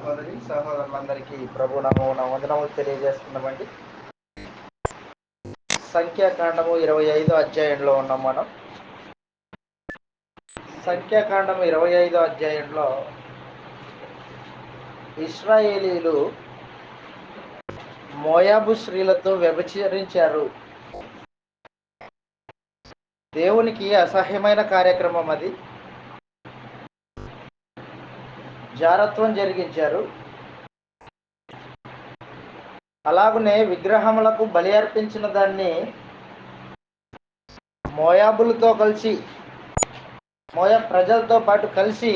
సహోదరి సహోదరులందరికీ ప్రభు నామమున వందనములు తెలియజేస్తున్నామండి. సంఖ్యాకాండము 25 అధ్యాయంలో ఉన్నాం మనం. సంఖ్యాకాండము 25 అధ్యాయంలో ఇశ్రాయేలీలు మోయాబు స్త్రీలతో వ్యభిచరించారు. దేవునికి అసహ్యమైన కార్యక్రమం అది. జారత్వం జరిగించారు. అలాగనే విగ్రహములకు బలి అర్పించిన దాన్ని మోయాబులతో కలిసి, మోయాబ్ ప్రజలతో పాటు కలిసి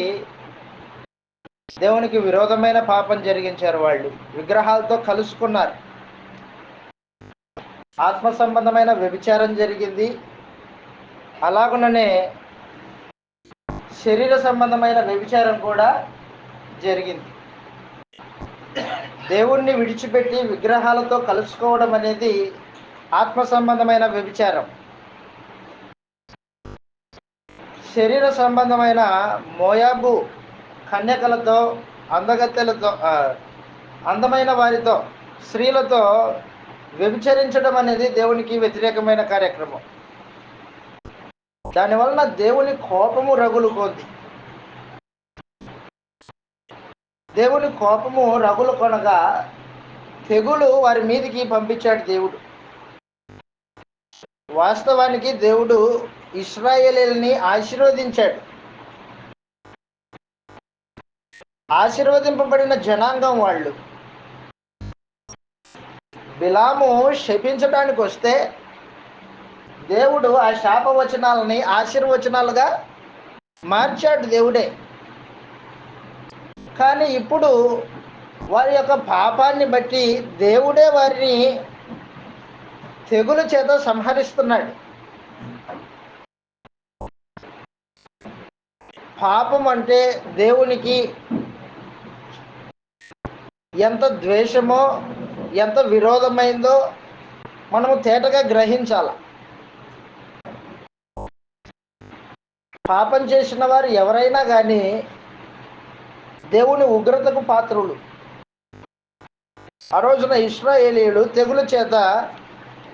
దేవునికి విరోధమైన పాపం జరిగించారు. వాళ్ళు విగ్రహాలతో కలుసుకున్నారు. ఆత్మ సంబంధమైన వ్యభిచారం జరిగింది. అలాగుననే శరీర సంబంధమైన వ్యభిచారం కూడా జరిగింది. దేవుణ్ణి విడిచిపెట్టి విగ్రహాలతో కలుసుకోవడం అనేది ఆత్మ సంబంధమైన వ్యభిచారం. శరీర సంబంధమైన మోయాబు కన్యకలతో, అందగత్తెలతో, అందమైన వారితో, స్త్రీలతో వ్యభిచరించడం అనేది దేవునికి వ్యతిరేకమైన కార్యక్రమం. దానివలన దేవుని కోపము రగులుకుంది. దేవుని కోపము రగులు కొనగా తెగులు వారి మీదికి పంపించాడు దేవుడు. వాస్తవానికి దేవుడు ఇశ్రాయేలీయుల్ని ఆశీర్వదించాడు. ఆశీర్వదింపబడిన జనాంగం వాళ్ళు. బిలాము శపించడానికి వస్తే దేవుడు ఆ శాపవచనాలని ఆశీర్వచనాలుగా మార్చాడు దేవుడే. కానీ ఇప్పుడు వారి యొక్క పాపాన్ని బట్టి దేవుడే వారిని తెగులు చేత సంహరిస్తున్నాడు. పాపం అంటే దేవునికి ఎంత ద్వేషమో, ఎంత విరోధమైందో మనము తేటగా గ్రహించాల. పాపం చేసిన వారు ఎవరైనా కానీ దేవుని ఉగ్రతకు పాత్రులు. ఆ రోజున ఇశ్రాయేలీయులు తెగులు చేత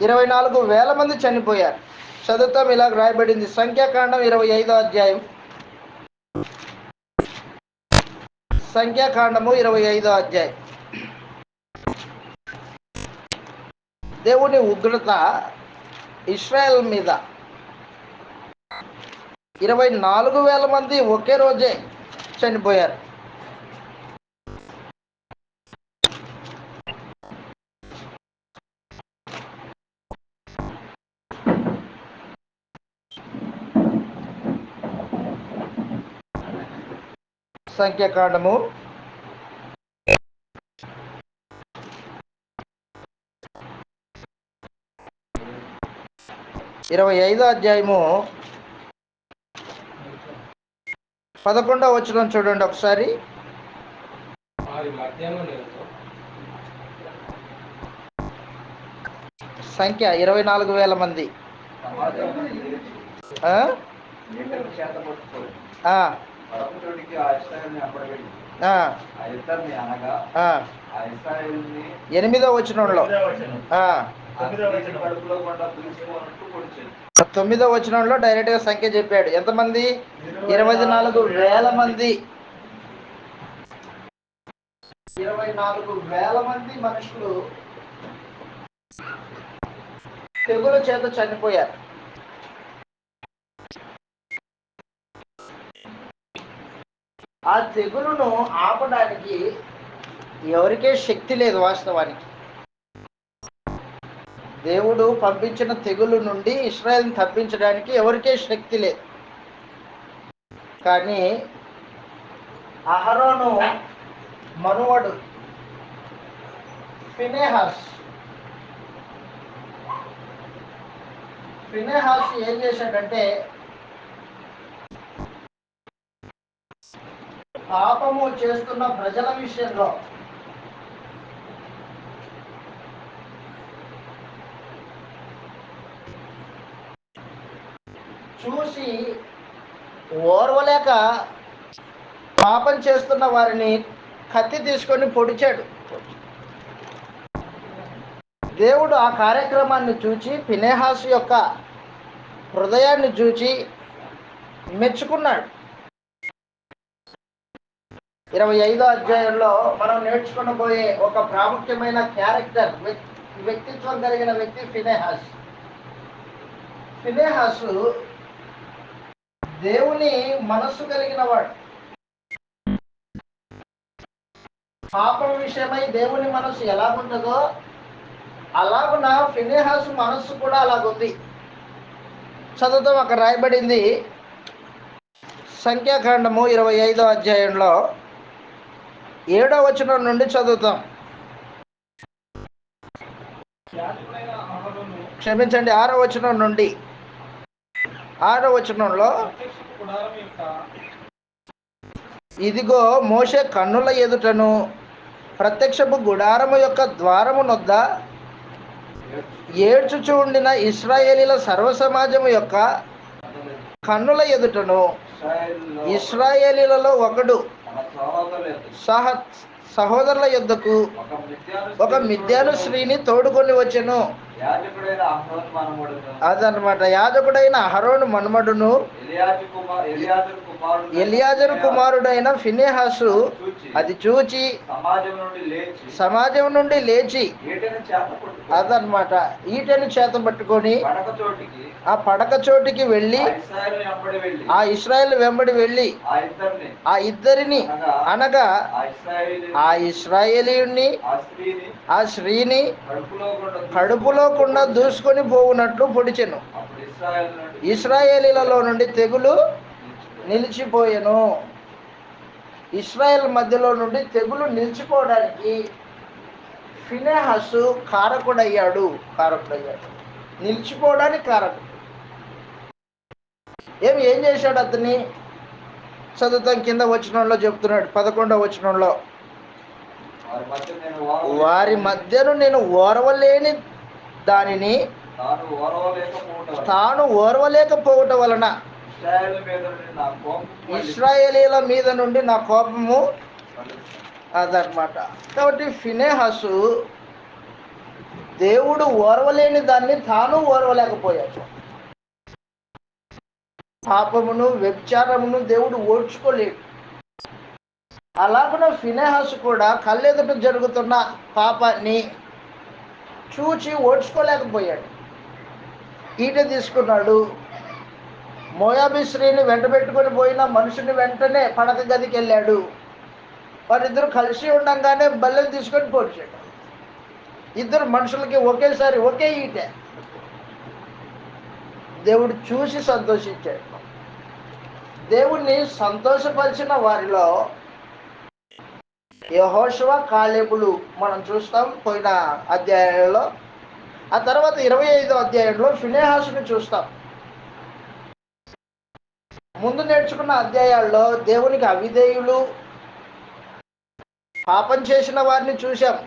24,000 మంది చనిపోయారు. చదువుతాం, ఇలా రాయబడింది. సంఖ్యాకాండం 25 అధ్యాయం. సంఖ్యాకాండము 25 అధ్యాయం. దేవుని ఉగ్రత ఇశ్రాయేల్ మీద 24,000 మంది ఒకే రోజే చనిపోయారు. సంఖ్యాకాండము 25 అధ్యాయము 11వ వచనం చూడండి ఒకసారి. సంఖ్య 24,000 మంది. ఎనిమిదో వచనంలో, 9వ వచనంలో డైరెక్ట్ గా సంఖ్య చెప్పాడు. ఎంతమంది? 24,000 మంది. 24,000 మంది మనుషులు తెగుల చేత చనిపోయారు. ఆ తెగులును ఆపడానికి ఎవరికే శక్తి లేదు. వాస్తవానికి దేవుడు పంపించిన తెగులు నుండి ఇశ్రాయేలును తప్పించడానికి ఎవరికే శక్తి లేదు. కానీ అహరోను మనువడు ఫినెహాస్ ఏం చేశాడంటే, పాపము చేస్తున్న ప్రజల విషయంలో చూసి ఓర్వలేక పాపం చేస్తున్న వారిని కత్తి తీసుకొని పొడిచాడు. దేవుడు ఆ కార్యక్రమాన్ని చూచి ఫినెహాసు యొక్క హృదయాన్ని చూచి మెచ్చుకున్నాడు. 25వ అధ్యాయంలో మనం నేర్చుకునబోయే ఒక ప్రాముఖ్యమైన క్యారెక్టర్, వ్యక్తిత్వం కలిగిన వ్యక్తి ఫినెహాసు. ఫినెహాసు దేవుని మనస్సు కలిగిన వాడు. పాపం విషయమై దేవుని మనస్సు ఎలాగుంటుందో అలాగున ఫినెహాసు మనస్సు కూడా అలాగుంది. చదువుతాం, అక్కడ రాయబడింది సంఖ్యాకాండము 25వ అధ్యాయంలో 7వ వచనం నుండి చదువుతాం. క్షమించండి, 6వ వచనం నుండి. 6వ వచనంలో, ఇదిగో మోషే కన్నుల ఎదుటను ప్రత్యక్షపు గుడారము యొక్క ద్వారము నొద్ద ఏడ్చుచు ఉండిన ఇశ్రాయేలీల సర్వ సమాజము యొక్క కన్నుల ఎదుటను ఇశ్రాయేలీలలో ఒకడు సహోదరుల యొద్దకు ఒక మిద్యాను స్త్రీని తోడుకొని వచ్చెను. అదనమాట, యాజకుడైన అహరోను మనుమడును ఎలియాజరు కుమారుడైన ఫినెహాసు అది చూచి సమాజం నుండి లేచి, అదనమాట, ఈటెను చేత పట్టుకొని ఆ పడక చోటికి వెళ్ళి ఆ ఇశ్రాయేలు వెంబడి వెళ్ళి ఆ ఇద్దరిని అనగా ఆ ఇశ్రాయేలీయుణ్ణి ఆ స్త్రీని కడుపులో కుండా దూసుకొని పోవునట్లు పొడిచెను. ఇశ్రాయేలీలలో నుండి తెగులు నిలిచిపోయెను. ఇశ్రాయేల్ మధ్యలో నుండి తెగులు నిలిచిపోవడానికి ఫినెహాసు కారకుడయ్యాడు. నిలిచిపోవడానికి కారకుడు. ఏం చేశాడు అతన్ని? చదువుతాం, కింద వచనంలో చెప్తున్నాడు. 11వ వచనంలో, వారి మధ్యను నేను ఓర్వలేని దానిని తాను ఓర్వలేకపోవటం వలన ఇశ్రాయేలీల మీద నుండి నా కోపము, అదనమాట. కాబట్టి ఫినెహాసు దేవుడు ఓర్వలేని దాన్ని తాను ఓర్వలేకపోయాడు. పాపమును వ్యభిచారమును దేవుడు ఓడ్చుకోలేడు. అలాగున ఫినెహాసు కూడా కళ్ళెదుట జరుగుతున్న పాపాన్ని చూచి ఓడ్చుకోలేకపోయాడు. ఈట తీసుకున్నాడు. మోయాబీ స్త్రీని వెంట పెట్టుకొని పోయిన మనుషుని వెంటనే పడక గదికి వెళ్ళాడు. వారిద్దరు కలిసి ఉండగానే బల్లెలు తీసుకొని పోడ్చాడు. ఇద్దరు మనుషులకి ఒకేసారి ఒకే ఈటే. దేవుడు చూసి సంతోషించాడు. దేవుణ్ణి సంతోషపరిచిన వారిలో యెహోషువ, కాలేబులు మనం చూస్తాం పోయిన అధ్యాయంలో. ఆ తర్వాత 25వ అధ్యాయంలో ఫినెహాసుని చూస్తాం. ముందు నేర్చుకున్న అధ్యాయాల్లో దేవునికి అవిధేయులు, పాపం చేసిన వారిని చూశాం.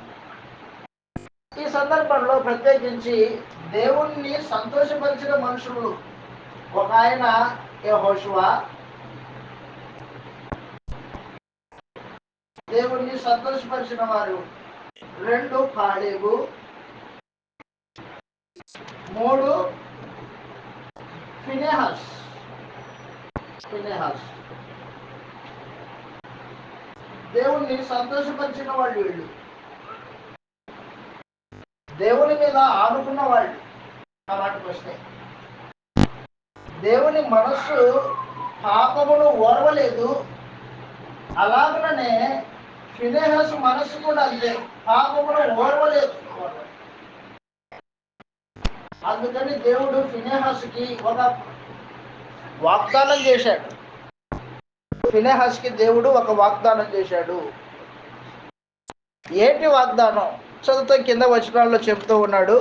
ఈ సందర్భంలో ప్రత్యేకించి దేవుణ్ణి సంతోషపరిచిన మనుషులు ఒక ఆయన యెహోషువ, దేవుణ్ణి సంతోషపరిచిన వారు 2 కాలేబు, 3 ఫినెహాస్. దేవుణ్ణి సంతోషపరిచిన వాళ్ళు వీళ్ళు. దేవుని మీద ఆనుకున్న వాళ్ళు. ఆ మాటకు వస్తే దేవుని మనస్సు పాపమును ఓర్వలేదు. అలాగనే ఫినెహాసు మనస్సు కూడా అంతే, పాపమును ఓర్వలేదు. అందుకని దేవుడు ఫినెహాసుకి ఒక వాగ్దానం చేశాడు. ఫినెహాసుకి దేవుడు ఒక వాగ్దానం చేశాడు. ఏంటి వాగ్దానం? చదువుతాం, కింద వచనాల్లో చెప్తూ ఉన్నాడు.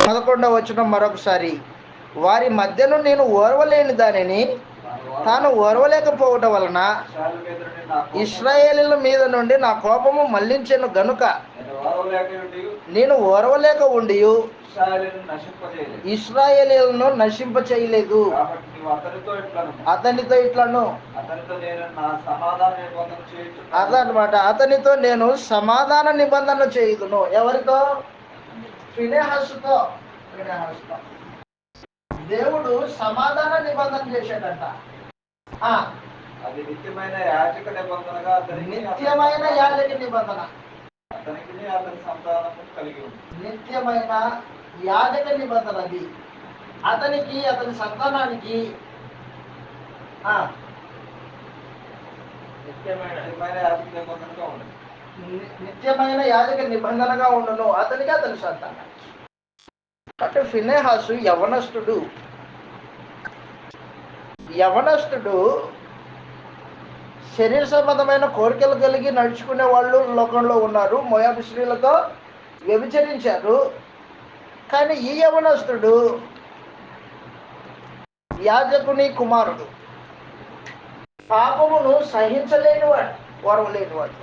11వ వచనం మరొకసారి, వారి మధ్యను నేను ఓర్వలేని దానిని తాను ఓర్వలేకపోవటం వలన ఇశ్రాయేలీల మీద నుండి నా కోపము మళ్లించెను గనుక నేను ఓర్వలేక ఉండి ఇశ్రాయేలీయులను నశింప చేయలేదు. అతనితో ఇట్లను అదనమాట, అతనితో నేను సమాధాన నిబంధన చేయుదును. ఎవరితో? ఫినెహాసుతో. దేవుడు సమాధాన నిబంధన చేశాడంట. అది నిత్యమైన యాజక నిబంధనగా, నిత్యమైన యాజక నిబంధన అతనికి అతని సంతానము కలిగి ఉంది. నిత్యమైన యాజక నిబంధన అది అతనికి అతని సంతానానికి నిత్యమైన యాజక నిబంధనగా ఉండను అతనికి అతని సంతానానికి. అంటే ఫినెహాసు యవనస్తుడు శరీర సంబంధమైన కోరికలు కలిగి నడుచుకునే వాళ్ళు లోకంలో ఉన్నారు. మోయాబు స్త్రీలతో వ్యభిచరించారు. కానీ ఈ యవనస్తుడు యాజకుని కుమారుడు, పాపమును సహించలేనివాడు, ఓర్వలేనివాడు.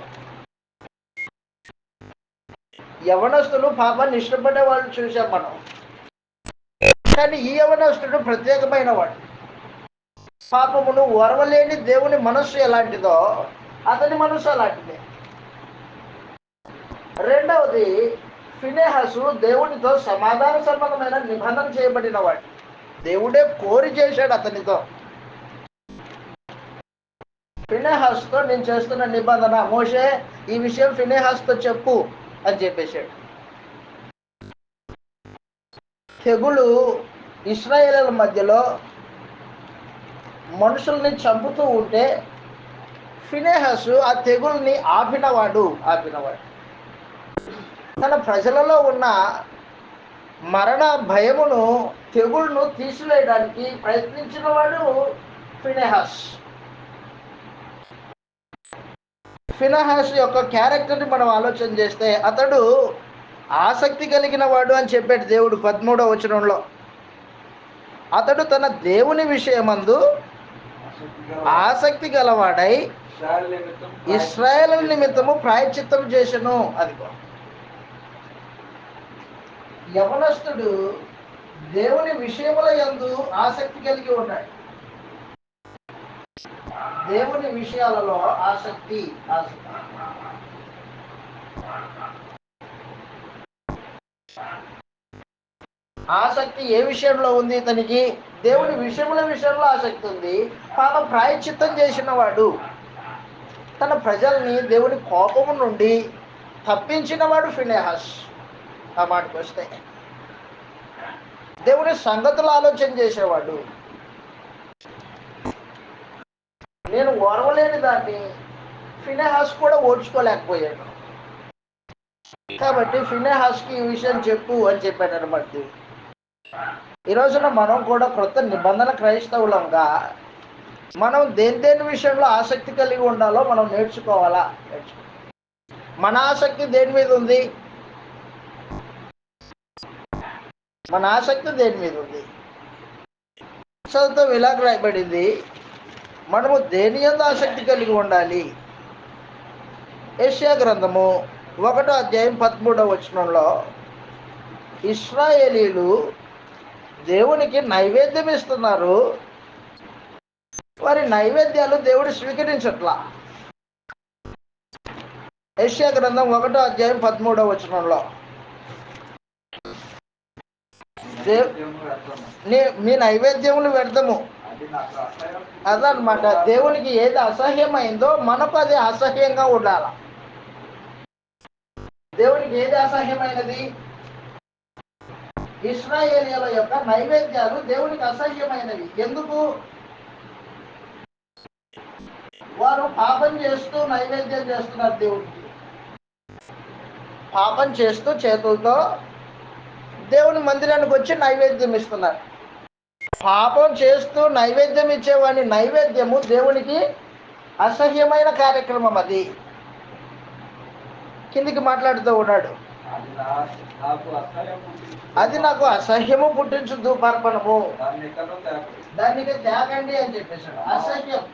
యవనస్తులు పాపాన్ని ఇష్టపడే వాళ్ళు చూసాం మనం. కానీ ఈ యవనస్తుడు ప్రత్యేకమైన వాడు. పాపమును ఓర్వలేని దేవుని మనస్సు ఎలాంటిదో అతని మనస్సు అలాంటిదే. రెండవది, ఫినెహాసు దేవునితో సమాధాన సంబంధమైన నిబంధన చేయబడిన వాడు. దేవుడే కోరి చేశాడు అతనితో. ఫినెహాసుతో నేను చేస్తున్న నిబంధన, మోషే ఈ విషయం ఫినెహాసుతో చెప్పు అని చెప్పేశాడు. తెగులు ఇశ్రాయేలుల మధ్యలో మనుషుల్ని చంపుతూ ఉంటే ఫినెహాసు ఆ తెగుల్ని ఆపినవాడు. తన ప్రజలలో ఉన్న మరణ భయమును, తెగుళ్ను తీసివేయడానికి ప్రయత్నించిన వాడు ఫినెహాసు యొక్క క్యారెక్టర్ని మనం ఆలోచన చేస్తే అతడు ఆసక్తి కలిగిన వాడు అని చెప్పాడు దేవుడు 13వ వచనంలో. అతడు తన దేవుని విషయమందు ఆసక్తి గలవాడై ఇశ్రాయేలు నిమిత్తము ప్రాయశ్చిత్తం చేసెను. అదిగో, యవనస్తుడు దేవుని విషయముల యందు ఆసక్తి కలిగి ఉన్నాడు. దేవుని విషయాలలో ఆసక్తి. ఆసక్తి ఏ విషయంలో ఉంది ఇతనికి? దేవుని విషయంలో ఆసక్తి ఉంది. పాప ప్రాయశ్చిత్తం చేసిన వాడు, తన ప్రజల్ని దేవుని కోపము నుండి తప్పించిన వాడు ఫినెహాస్. ఆ మాటకు వస్తే దేవుని సంగతులు ఆలోచన చేసేవాడు. నేను ఓర్వలేని దాన్ని ఫినెహాస్ కూడా ఓడ్చుకోలేకపోయాడు. కాబట్టి ఫినెహాస్కి ఈ విషయం చెప్పు అని చెప్పాడు అనమాట. ఈ రోజున మనం కూడా క్రొత్త నిబంధన క్రైస్తవులంగా మనం దేని విషయంలో ఆసక్తి కలిగి ఉండాలో మనం నేర్చుకోవాలా. మన ఆసక్తి దేని మీద ఉంది? మన ఆసక్తి దేని మీద ఉంది? చదువుతో ఇలాగ రాయబడింది, మనము దేని యందు ఆసక్తి కలిగి ఉండాలి. యెషయా గ్రంథము 1వ అధ్యాయం 13వ వచనంలో ఇశ్రాయేలీలు దేవునికి నైవేద్యం ఇస్తున్నారు, వారి నైవేద్యాలు దేవుడు స్వీకరించట్లా. యెషయా గ్రంథం 1వ అధ్యాయం 13వ వచనంలో మీ నైవేద్యములు వ్యర్థము. అదనమాట, దేవునికి ఏది అసహ్యమైందో మనకు అది అసహ్యంగా ఉండాలి. దేవునికి ఏది అసహ్యమైనది? ఇశ్రాయేలీయుల యొక్క నైవేద్యాలు దేవునికి అసహ్యమైనవి. ఎందుకు? వారు పాపం చేస్తూ నైవేద్యం చేస్తున్నారు దేవునికి. పాపం చేస్తూ చేతులతో దేవుని మందిరానికి వచ్చి నైవేద్యం ఇస్తున్నారు. పాపం చేస్తూ నైవేద్యం ఇచ్చేవాని నైవేద్యము దేవునికి అసహ్యమైన కార్యక్రమం. కిందికి మాట్లాడుతూ ఉన్నాడు, అది నాకు అసహ్యము పుట్టించు ధూపార్పణము, దానికి త్యాగండి అని చెప్పేశాడు. అసహ్యం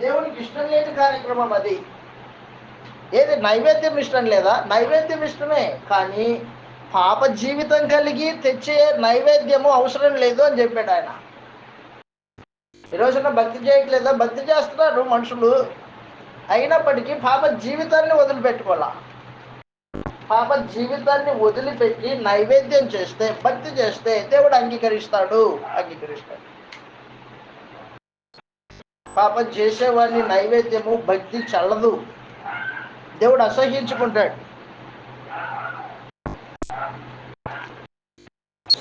దేవునికి ఇష్టం లేని కార్యక్రమం అది. ఏది? నైవేద్యం ఇష్టం లేదా? నైవేద్యం ఇష్టమే, కానీ పాప జీవితం కలిగి తెచ్చే నైవేద్యము అవసరం లేదు అని చెప్పాడు ఆయన. ఈ రోజున భక్తి చేయట్లేదా? భక్తి చేస్తున్నారు మనుషులు, అయినప్పటికీ పాప జీవితాన్ని వదిలిపెట్టుకోవాలా. పాప జీవితాన్ని వదిలిపెట్టి నైవేద్యం చేస్తే, భక్తి చేస్తే దేవుడు అంగీకరిస్తాడు. పాపం చేసేవాడిని నైవేద్యము భక్తి చల్లదు, దేవుడు అసహ్యించుకుంటాడు.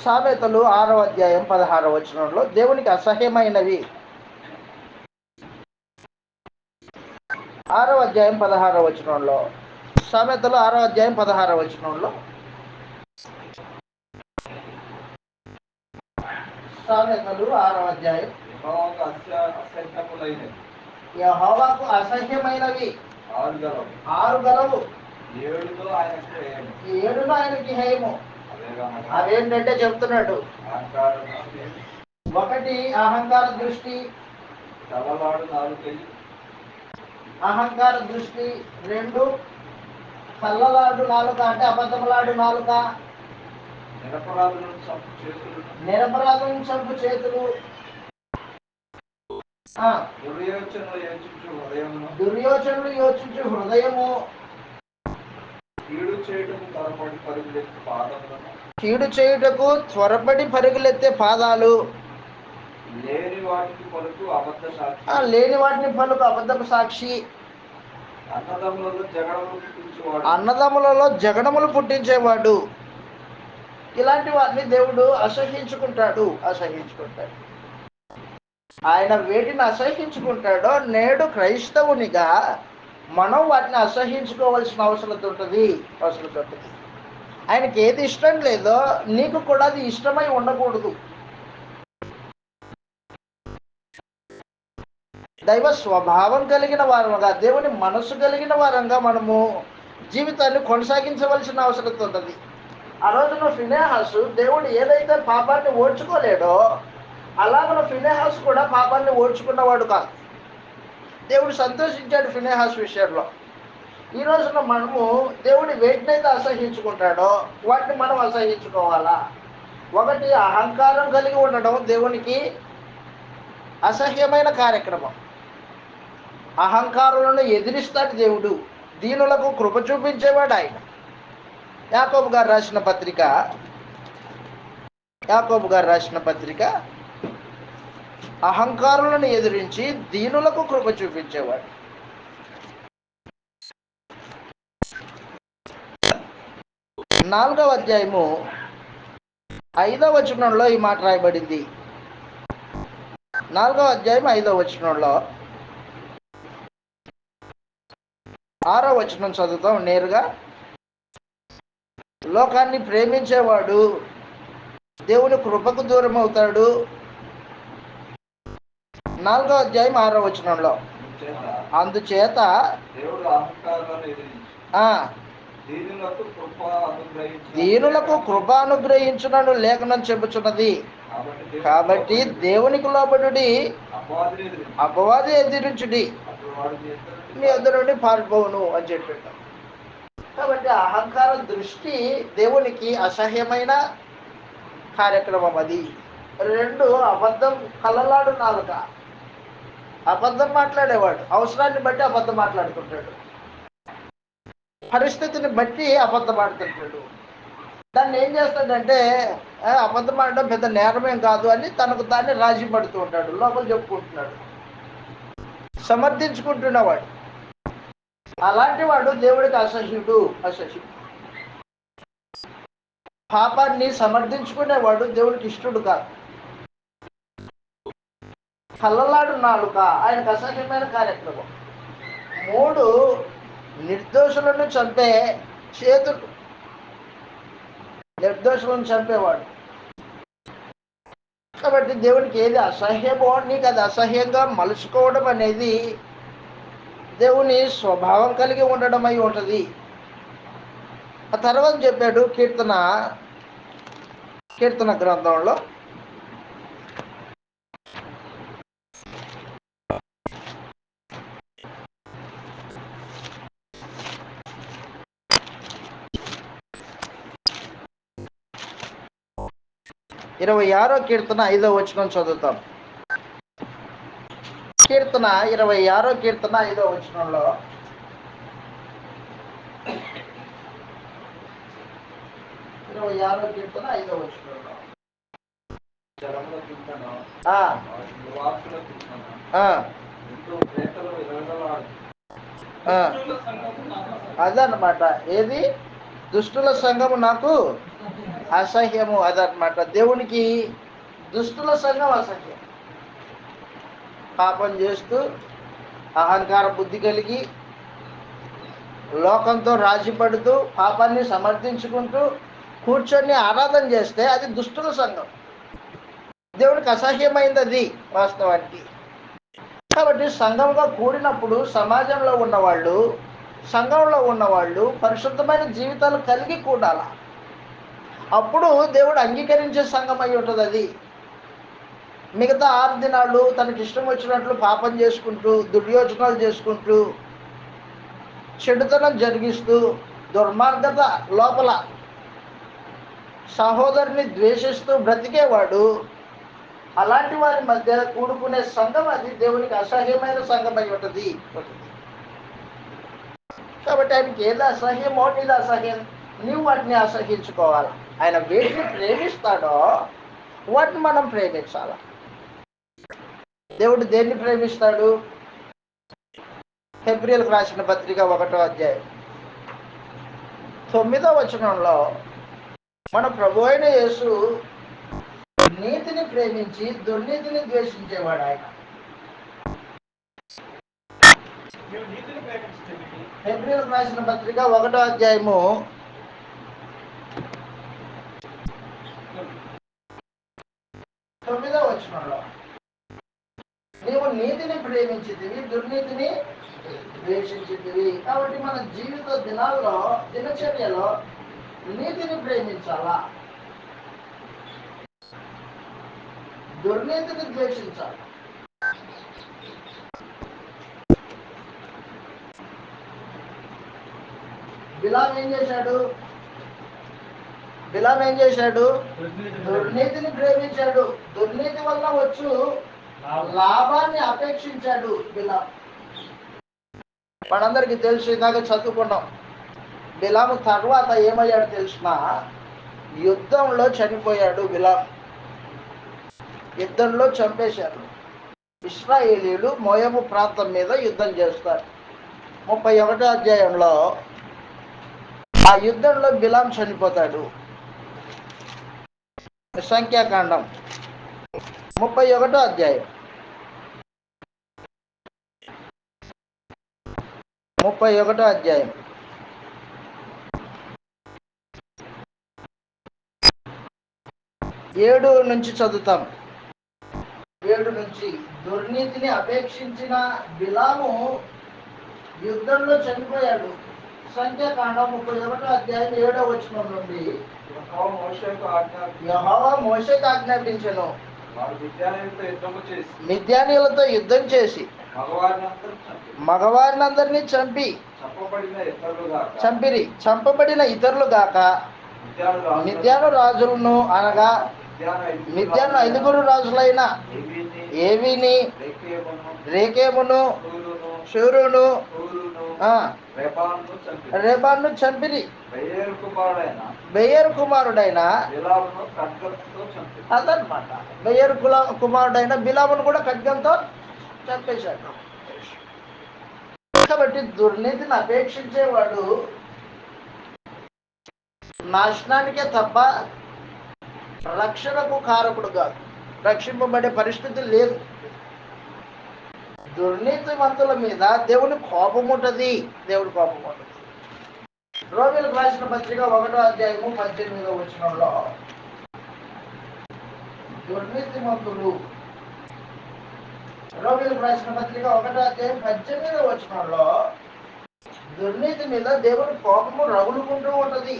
సామెతలు 6వ అధ్యాయం 16వ వచనంలో దేవునికి అసహ్యమైనవి, 6వ అధ్యాయం 16వ వచనంలో, సామెతలు 6వ అధ్యాయం 16వ వచనంలో, సామెతలు 6వ అధ్యాయం, యెహోవాకు అసహ్యమైనవి 6 గలవు, 7 ఆయనకి హేయము. అవేంటంటే చెప్తున్నాడు, 1 అహంకార దృష్టి, అహంకార దృష్టి. 2 కళ్ళలాడు నాలుక, అంటే అబద్ధములాడు నాలుక. నిరపరాధులను చంపు చేతులు. దుర్యోచనలు యోచించు హృదయము. కీడు చేయుటకు త్వరపడి పరుగులెత్తే పాదాలు. లేని వాటిని పలుకు అబద్ధపు సాక్షి. అన్నదమ్ములలో జగడములు పుట్టించేవాడు. ఇలాంటి వాటిని దేవుడు అసహ్యించుకుంటాడు. ఆయన వేటిని అసహ్యించుకుంటాడో నేడు క్రైస్తవునిగా మనం వాటిని అసహ్యించుకోవాల్సిన అవసరం ఉంటుంది. ఆయనకి ఏది ఇష్టం లేదో నీకు కూడా అది ఇష్టమై ఉండకూడదు. దైవ స్వభావం కలిగిన వారంగా, దేవుని మనస్సు కలిగిన వారంగా మనము జీవితాన్ని కొనసాగించవలసిన అవసరం ఉంటుంది. ఆ రోజున ఫినెహాసు దేవుడు ఏదైతే పాపాన్ని ఓడ్చుకోలేడో అలాగన ఫినెహాసు కూడా పాపాన్ని ఓడ్చుకున్నవాడు కాదు. దేవుడు సంతోషించాడు ఫినెహాసు విషయంలో. ఈ రోజున మనము దేవుడు వేటినైతే అసహ్యించుకుంటాడో వాటిని మనం అసహ్యించుకోవాలా. 1 అహంకారం కలిగి ఉండడం దేవునికి అసహ్యమైన కార్యక్రమం. అహంకారులను ఎదిరిస్తాడు దేవుడు, దీనులకు కృప చూపించేవాడు ఆయన. యాకోబు గారు రాసిన పత్రిక అహంకారులను ఎదిరించి దీనులకు కృప చూపించేవాడు. 4వ అధ్యాయము 5వ వచనంలో ఈ మాట రాయబడింది. 4వ అధ్యాయం 5వ వచనంలో 6వ వచనం చదువుతాం నేరుగా. లోకాన్ని ప్రేమించేవాడు దేవుని కృపకు దూరం అవుతాడు. 4వ అధ్యాయం 6వ వచనంలో, అందుచేత దీనులకు కృప అనుగ్రహించునని లేఖనం చెబుతున్నది. కాబట్టి దేవునికి లోబడుడి, అపవాది ఎదిరించుడి, మీ ఎదురు నుండి పారిపోవును అని చెప్పాడు. కాబట్టి అహంకార దృష్టి దేవునికి అసహ్యమైన కార్యక్రమం అది. 2 అబద్ధం కళ్ళలాడు నాలుక, అబద్ధం మాట్లాడేవాడు. అవసరాన్ని బట్టి అబద్ధం మాట్లాడుతుంటాడు, పరిస్థితిని బట్టి అబద్ధం ఆడుతుంటాడు. దాన్ని ఏం చేస్తాడంటే అబద్ధం ఆడడం పెద్ద నేరమేం కాదు అని తనకు తాన్ని రాజీ పడుతూ ఉంటాడు, లోపల చెప్పుకుంటున్నాడు, సమర్థించుకుంటున్నవాడు. అలాంటి వాడు దేవుడికి అసహ్యుడు. పాపాన్ని సమర్థించుకునేవాడు దేవుడికి ఇష్టడు కాదు. కళ్ళలాడు నాలుక ఆయనకు అసహ్యమైన కార్యక్రమం. 3 నిర్దోషులను చంపే చేతులు, నిర్దోషులను చంపేవాడు. కాబట్టి దేవునికి ఏది అసహ్యమో నీకు అది అసహ్యంగా మలుచుకోవడం అనేది దేవుని స్వభావం కలిగి ఉండడం అయి ఉంటుంది. ఆ తర్వాత చెప్పాడు కీర్తన గ్రంథంలో 26వ కీర్తన 5వ వచనం చదువుతాం. కీర్తన 26వ కీర్తన 5వ వచనంలో 26వ కీర్తన 5వ వచనంలో జలముల కిందను ఆ, వాటి నివాసుల కిందను ఆ, ఎంతో మేకలు విలవిలలాడు. ఆ. దుష్టుల సంఘము నాకు అసహ్యం. అదనమాట. ఏది? దుష్టుల సంఘము నాకు అసహ్యము. అదనమాట. దేవునికి దుష్టుల సంఘం అసహ్యం. పాపం చేస్తూ అహంకార బుద్ధి కలిగి లోకంతో రాజీ పడుతూ పాపాన్ని సమర్థించుకుంటూ కూర్చొని ఆరాధన చేస్తే అది దుష్టుల సంఘం. దేవుడికి అసహ్యమైంది అది వాస్తవానికి. కాబట్టి సంఘంగా కూడినప్పుడు సమాజంలో ఉన్నవాళ్ళు, సంఘంలో ఉన్నవాళ్ళు పరిశుద్ధమైన జీవితాలు కలిగి కూడాల. అప్పుడు దేవుడు అంగీకరించే సంఘం అయి ఉంటుంది అది. మిగతా 6 దినాలు తనకి ఇష్టం వచ్చినట్లు పాపం చేసుకుంటూ, దుర్యోచనాలు చేసుకుంటూ, చెడుతనం జరిగిస్తూ, దుర్మార్గత లోపల సహోదరుని ద్వేషిస్తూ బ్రతికేవాడు, అలాంటి వారి మధ్య కూడుకునే సంఘం అది దేవునికి అసహ్యమైన సంఘం అయి ఉంటుంది. కాబట్టి ఆయనకి ఏది అసహ్యమో నీది అసహ్యం, నీవు వాటిని అసహ్యించుకోవాలి. ఆయన వేటిని ప్రేమిస్తాడో వాటిని మనం ప్రేమించాలి. దేవుడు దేన్ని ప్రేమిస్తాడు? హెబ్రీయులకు రాసిన పత్రిక 1వ అధ్యాయం 9వ వచనంలో మన ప్రభు అయిన యేసు నీతిని ప్రేమించి దుర్నీతిని ద్వేషించేవాడు ఆయన. మీరు నీతిని ప్రేమించండి. హెబ్రీయులకు రాసిన పత్రిక 1వ అధ్యాయము 9వ వచనంలో నీవు నీతిని ప్రేమించితివి, దుర్నీతిని ద్వేషించితివి. కాబట్టి మన జీవిత దినాల్లో, దినచర్యలో నీతిని ప్రేమించాలా, దుర్నీతిని ద్వేషించాలి. బిలాం ఏం చేశాడు? దుర్నీతిని ప్రేమించాడు. దుర్నీతి వల్ల వచ్చు లాభాన్ని అపేక్షించాడు బిలాం. మనందరికీ తెలుసు, ఇందాక చదువుకున్నాం. బిలాము తర్వాత ఏమయ్యాడు తెలిసిన? యుద్ధంలో చనిపోయాడు బిలాం. యుద్ధంలో చంపేశారు. ఇశ్రాయేలీయులు మోయాబు ప్రాంతం మీద యుద్ధం చేస్తారు. 31వ అధ్యాయంలో ఆ యుద్ధంలో బిలాం చనిపోతాడు. సంఖ్యాకాండం 31వ అధ్యాయం 31వ అధ్యాయం 7 నుంచి చదువుతాం. 7 నుంచి. దుర్నీతిని అపేక్షించిన బిలాము యుద్ధంలో చనిపోయాడు. సంఖ్యాకాండం 31వ అధ్యాయం 7వ వచనం నుండి యెహోవా మోషేకు యెహోవా మోషేకు ఆజ్ఞాపించెను, వారు మిద్యానీయులతో యుద్ధము చేసి మిద్యానీయులతో యుద్ధం చేసి మగవారినందరినీ చంపి చంపిరి. చంపబడిన ఇతరులు గాక మిద్యాను రాజులను, అనగా మిద్యాను 5 రాజులైన ఏవిని, రేకేమును, షూరును, రెబాను చంపిరి. బెయేరు కుమారుడైన అదనమాట. బెయేరు కుమారుడైన బిలామును కూడా ఖడ్గంతో చంపేశాడు. కాబట్టి దుర్నీతిని అపేక్షించేవాడు నాశనానికే తప్ప రక్షణకు కారకుడు కాదు. రక్షింపబడే పరిస్థితి లేదు. దుర్నీతివంతుల మీద దేవుని కోపం ఉంటుంది. దేవుడి కోపం ఉంటుంది. రోమీయులకు రాసిన పత్రిక 1వ అధ్యాయము 18వ వచనంలో దుర్నీతిమంతులు, రోమీయులకు రాసిన పత్రిక 1వ అధ్యాయం 18వ వచనంలో దుర్నీతి మీద దేవుడి కోపము రగులుకుంటూ ఉంటది.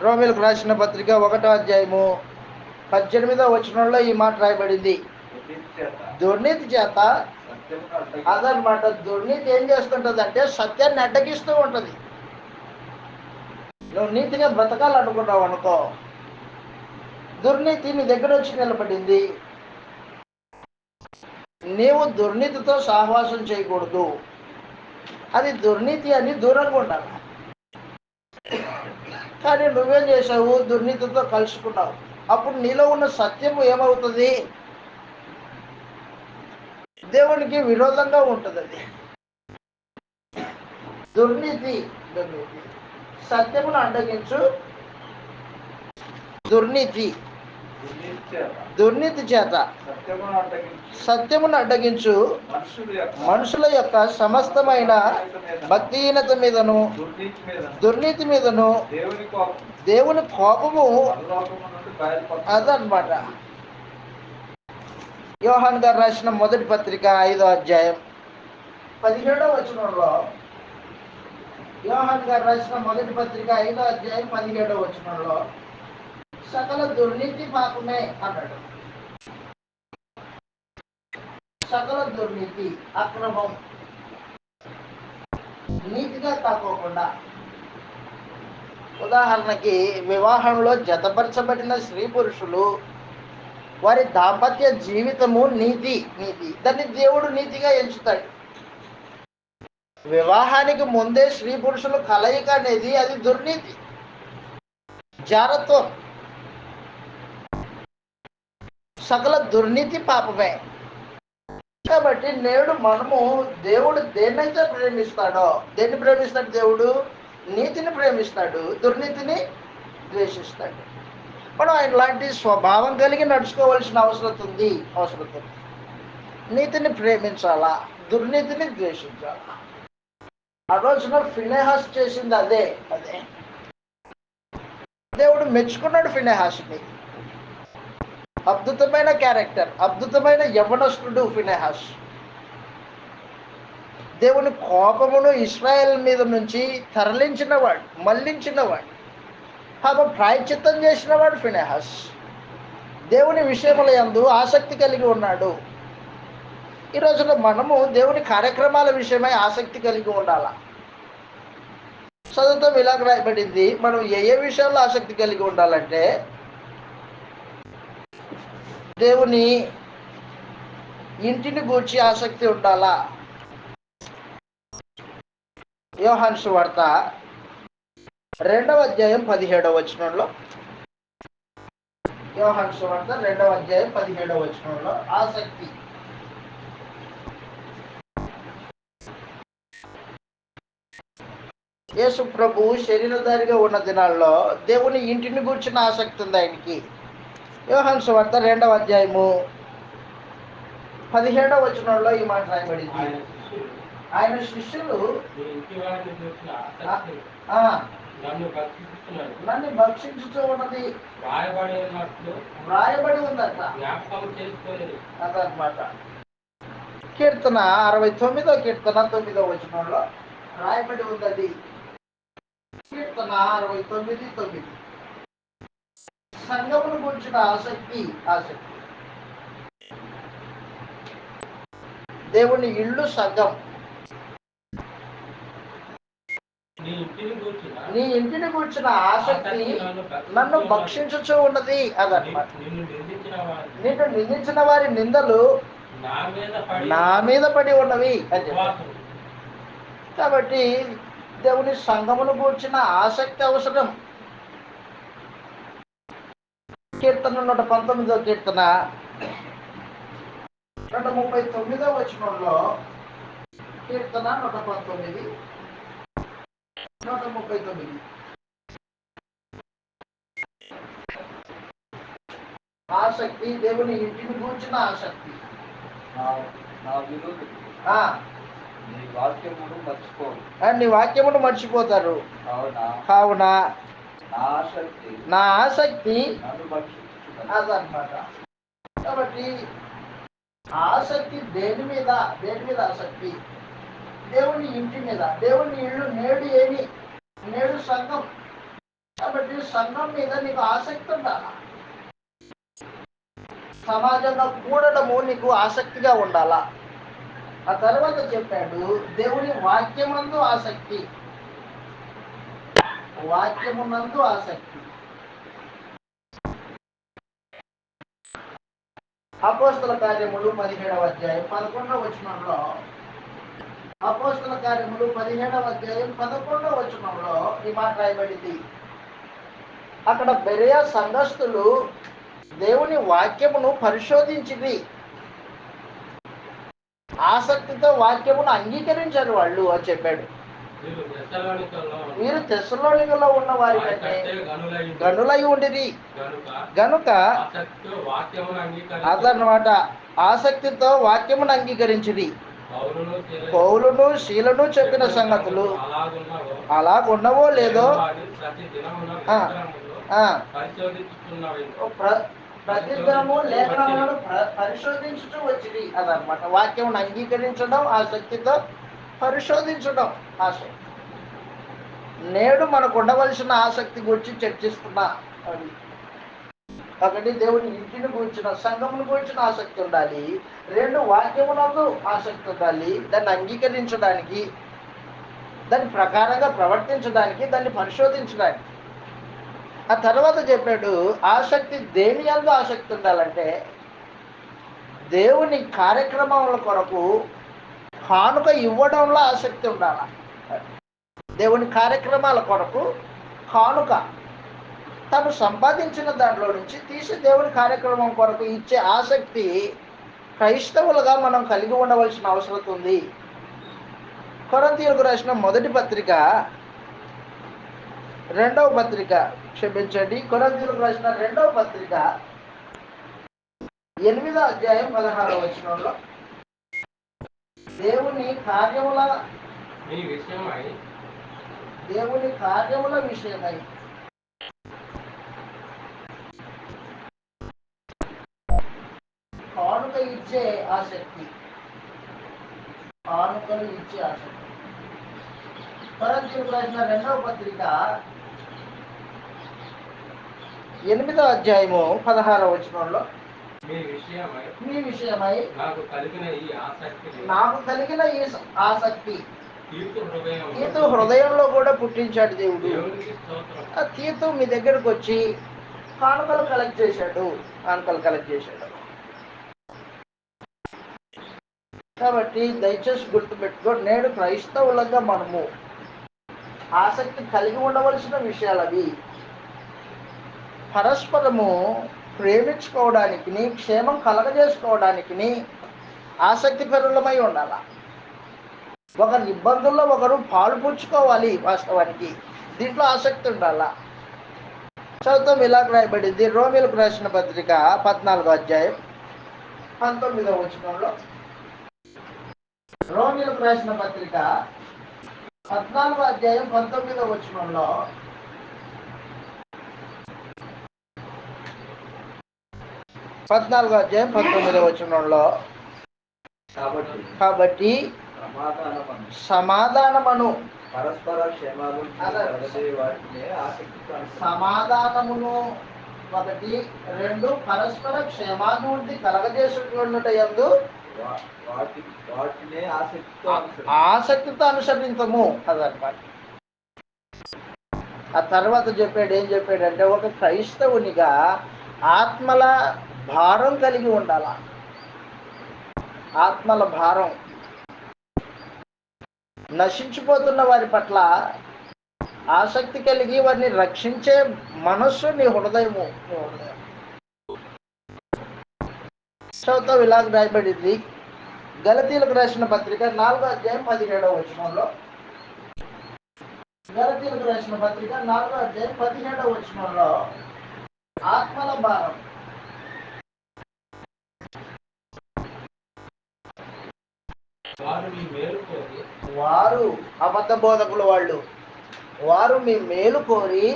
రోమీయులకు రాసిన పత్రిక 1వ అధ్యాయము 18వ వచనంలో ఈ మాట రాయబడింది. దుర్నీతి చేత అదనమాట. దుర్నీతి ఏం చేస్తుంటది అంటే సత్యాన్ని అడ్డగిస్తూ ఉంటది. నువ్వు నీతిగా బ్రతకాలనుకున్నావు అనుకో, దుర్నీతి నీ దగ్గర వచ్చి నిలబడింది, నీవు దుర్నీతితో సహవాసం చేయకూడదు, అది దుర్నీతి అని దూరంగా ఉండాలి. కానీ నువ్వేం చేసావు? దుర్నీతితో కలుసుకున్నావు. అప్పుడు నీలో ఉన్న సత్యము ఏమవుతుంది? దేవునికి విరోధంగా ఉంటుంది. అది దుర్నీతి. దుర్నీతి సత్యమును అడ్డగించు. దుర్నీతి దుర్నీతి చేత సత్యమును అడ్డగించు మనుషుల యొక్క సమస్తమైన భక్తిహీనత మీదను దుర్నీతి మీదను దేవుని కోపము అదనమాట. యోహాన్ గారు రాసిన మొదటి పత్రిక 5వ అధ్యాయం 17వ వచనంలో, యోహాన్ గారు రాసిన మొదటి పత్రిక 5వ అధ్యాయం 17వ వచనంలో సకల దుర్నీతి పాపమే అన్నాడు. సకల దుర్నీతి, అక్రమం, నీతిగా కాకోకుండా. ఉదాహరణకి వివాహంలో జతపరచబడిన స్త్రీ పురుషులు వారి దాంపత్య జీవితము నీతి. దాన్ని దేవుడు నీతిగా ఎంచుతాడు. వివాహానికి ముందే స్త్రీ పురుషులు కలయిక అనేది అది దుర్నీతి, జారత్వం. సకల దుర్నీతి పాపమే. కాబట్టి నేడు మనము దేవుడు దేన్నైతే ప్రేమిస్తాడో, దేన్ని ప్రేమిస్తాడు? దేవుడు నీతిని ప్రేమిస్తాడు, దుర్నీతిని ద్వేషిస్తాడు. మనం ఆయన లాంటి స్వభావం కలిగి నడుచుకోవాల్సిన అవసరం ఉంది. నీతిని ప్రేమించాలా, దుర్నీతిని ద్వేషించాలా. ఆ రోజున ఫినెహాస్ చేసింది అదే. దేవుడు మెచ్చుకున్నాడు ఫినెహాస్ని. అద్భుతమైన క్యారెక్టర్, అద్భుతమైన యవ్వనస్తుడు ఫినెహాస్. దేవుని కోపమును ఇశ్రాయేల్ మీద నుంచి తరలించినవాడు, మళ్లించినవాడు, ప్రాయశ్చిత్తం చేసినవాడు ఫినెహాస్. దేవుని విషయముల యందు ఆసక్తి కలిగి ఉన్నాడు. ఈ రోజున మనము దేవుని కార్యక్రమాల విషయమై ఆసక్తి కలిగి ఉండాలా. చదువుతాం ఇలాగ రాయబడింది. మనం ఏ విషయాల్లో ఆసక్తి కలిగి ఉండాలంటే, దేవుని ఇంటిని గూర్చి ఆసక్తి ఉండాలా. యోహాను సువార్త 2వ అధ్యాయం 17వ వచనంలో, యోహాను సువార్త 2వ అధ్యాయం 17వ వచనంలో ఆసక్తి. యేసు ప్రభు శరీరధారిగా ఉన్న దినాల్లో దేవుని ఇంటిని గూర్చిన ఆసక్తి ఉంది ఆయనకి. యోహాను సువార్త 2వ అధ్యాయము 17వ వచనంలో ఈ మాట రాయబడింది. ఆయన శిష్యులు నన్ను భక్షించుతూ ఉన్నది వ్రాయబడి ఉందట. అదనమాట. కీర్తన 69వ కీర్తన 9వ వచనంలో రాయబడి ఉన్నది. కీర్తన 69:9. సంఘమును గురించిన ఆసక్తి. దేవుని ఇల్లు సంఘం. నీ ఇంటిని గురించిన ఆసక్తి నన్ను భక్షించుచూ ఉన్నది. అదనమాట. నిన్ను నిందించిన వారి నిందలు నా మీద పడి ఉన్నవి అని చెప్పారు. కాబట్టి దేవుని సంఘమును గూర్చిన ఆసక్తి అవసరం. కీర్తన 119వ కీర్తన 139వ వచనంలో, కీర్తన 119, 139. ఆసక్తి, దేవుని ఇంటిని గూర్చిన ఆసక్తి. నీ వాక్యమును మర్చిపోతారు. కావున నా ఆసక్తి అదనమాట. కాబట్టి ఆసక్తి దేని మీద ఆసక్తి? దేవుని ఇంటి మీద. దేవుని ఇల్లు నేడు ఏమి? నేడు సంఘం. కాబట్టి సంఘం మీద నీకు ఆసక్తి ఉండాలా. సమాజంలో కూడడము నీకు ఆసక్తిగా ఉండాలా. ఆ తర్వాత చెప్పాడు దేవుని వాక్యమందు ఆసక్తి. వాక్యమునందు ఆసక్తి. అపోస్తల కార్యములు 17వ అధ్యాయం 11వ వచనంలో, అపోస్తల కార్యములు 17వ అధ్యాయం 11వ వచనంలో ఈ మాట రాయబడింది. అక్కడ బెరియా సంఘస్థులు దేవుని వాక్యమును పరిశోధించింది, ఆసక్తితో వాక్యమును అంగీకరించారు వాళ్ళు అని చెప్పాడు. మీరు తెస్సలోనికలో ఉన్న వారి కంటే గనులై ఉండిరి గనుక అదనమాట, ఆసక్తితో వాక్యమును అంగీకరించిరి. పౌలును శీలను చెప్పిన సంగతులు అలాగున్నవో లేదో ప్రతిదినము లేఖనములను పరిశోధించుతూ వచ్చింది. అదనమాట, వాక్యమును అంగీకరించడం, ఆసక్తితో పరిశోధించడం ఆసక్తి. నేడు మనకు ఉండవలసిన ఆసక్తి గురించి చర్చిస్తున్నా. ఒకటి, దేవుని ఇంటిని గురించిన, సంఘమును గురించిన ఆసక్తి ఉండాలి. 2, వాక్యమునందు ఆసక్తి ఉండాలి, దాన్ని అంగీకరించడానికి, దాని ప్రకారంగా ప్రవర్తించడానికి, దాన్ని పరిశోధించడానికి. ఆ తర్వాత చెప్పాడు, ఆసక్తి దేని యందు ఆసక్తి ఉండాలంటే దేవుని కార్యక్రమముల కొరకు కానుక ఇవ్వడంలో ఆసక్తి ఉండాలి. దేవుని కార్యక్రమాల కొరకు కానుక తను సంపాదించిన దాంట్లో నుంచి తీసి దేవుని కార్యక్రమం కొరకు ఇచ్చే ఆసక్తి క్రైస్తవులుగా మనం కలిగి ఉండవలసిన అవసరం ఉంది. కొరింథీయులకు రాసిన మొదటి పత్రిక 2వ పత్రిక, క్షమించండి, కొరింథీయులకు రాసిన 2వ పత్రిక 8వ అధ్యాయం 16వ వచనంలో, దేవుని కార్యముల విషయమై కానుక ఇచ్చే ఆసక్తి, కానుకలు ఇచ్చే ఆసక్తి. కొరింథీయులకు రాసిన 2వ పత్రిక 8వ అధ్యాయము 16వ వచనంలో, మీ విషయమై నాకు కలిగిన ఈ ఆసక్తి తీతు హృదయంలో కూడా పుట్టించాడు దేవుడు. ఆ తీతు మీ దగ్గరకు వచ్చి కానుకలు కలెక్ట్ చేశాడు. కాబట్టి దయచేసి గుర్తుపెట్టుకో, నేడు క్రైస్తవులుగా మనము ఆసక్తి కలిగి ఉండవలసిన విషయాలు అవి. పరస్పరము ప్రేమించుకోవడానికి, క్షేమం కలగజేసుకోవడానికి ఆసక్తి పరులమై ఉండాల. ఒకరి ఇబ్బందుల్లో ఒకరు పాలు పుచ్చుకోవాలి. వాస్తవానికి దీంట్లో ఆసక్తి ఉండాలా. చదువుతాం, ఇలా రాయబడింది రోమీయులకు రాసిన పత్రిక 14వ అధ్యాయం 19వ వచనంలో, రోమీయులకు రాసిన పత్రిక 14వ అధ్యాయం 19వ వచనంలో, కాబట్టి సమాధానమును సమాధానమును 1, 2 పరస్పర క్షేమాభివృద్ధి కలగజేసుకున్నట యందు ఆసక్తితో అనుసరించము. అదనమాట. ఆ తర్వాత చెప్పాడు, ఏం చెప్పాడంటే, ఒక క్రైస్తవునిగా ఆత్మల భారం కలిగి ఉండాల. ఆత్మల భారం, నశించిపోతున్న వారి పట్ల ఆసక్తి కలిగి వారిని రక్షించే మనస్సు నీ హృదయము. చదువుతావు, ఇలా రాయబడింది గలతీయులకు రాసిన పత్రిక 4వ అధ్యాయం 17వ వచనంలో, గలతీయులకు రాసిన పత్రిక 4వ అధ్యాయం 17వ వచనంలో, ఆత్మల భారం. వారు అబద్ధ బోధకులు, వారు మీ మేలు కోరి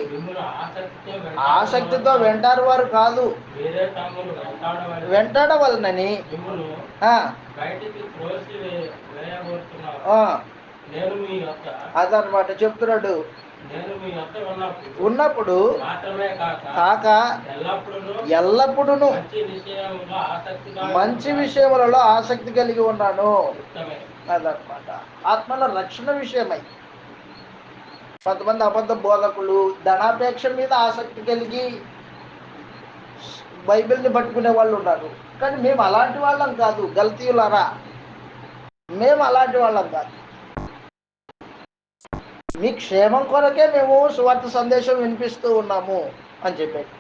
ఆసక్తితో వెంటారు వారు కాదు, వెంటాడవలనని అదనమాట చెప్తున్నాడు. ఉన్నప్పుడు కాక ఎల్లప్పుడూ మంచి విషయములలో ఆసక్తి కలిగి ఉన్నాను. అదనమాట, ఆత్మల రక్షణ విషయమై కొంతమంది అబద్ధ బోధకులు ధనాపేక్ష మీద ఆసక్తి కలిగి బైబిల్ని పట్టుకునే వాళ్ళు ఉన్నారు. కానీ మేము అలాంటి వాళ్ళం కాదు, గల్తీయులారా, మేము అలాంటి వాళ్ళం కాదు. మీ క్షేమం కొరకే మేము సువార్త సందేశం వినిపిస్తూ ఉన్నాము అని చెప్పాడు.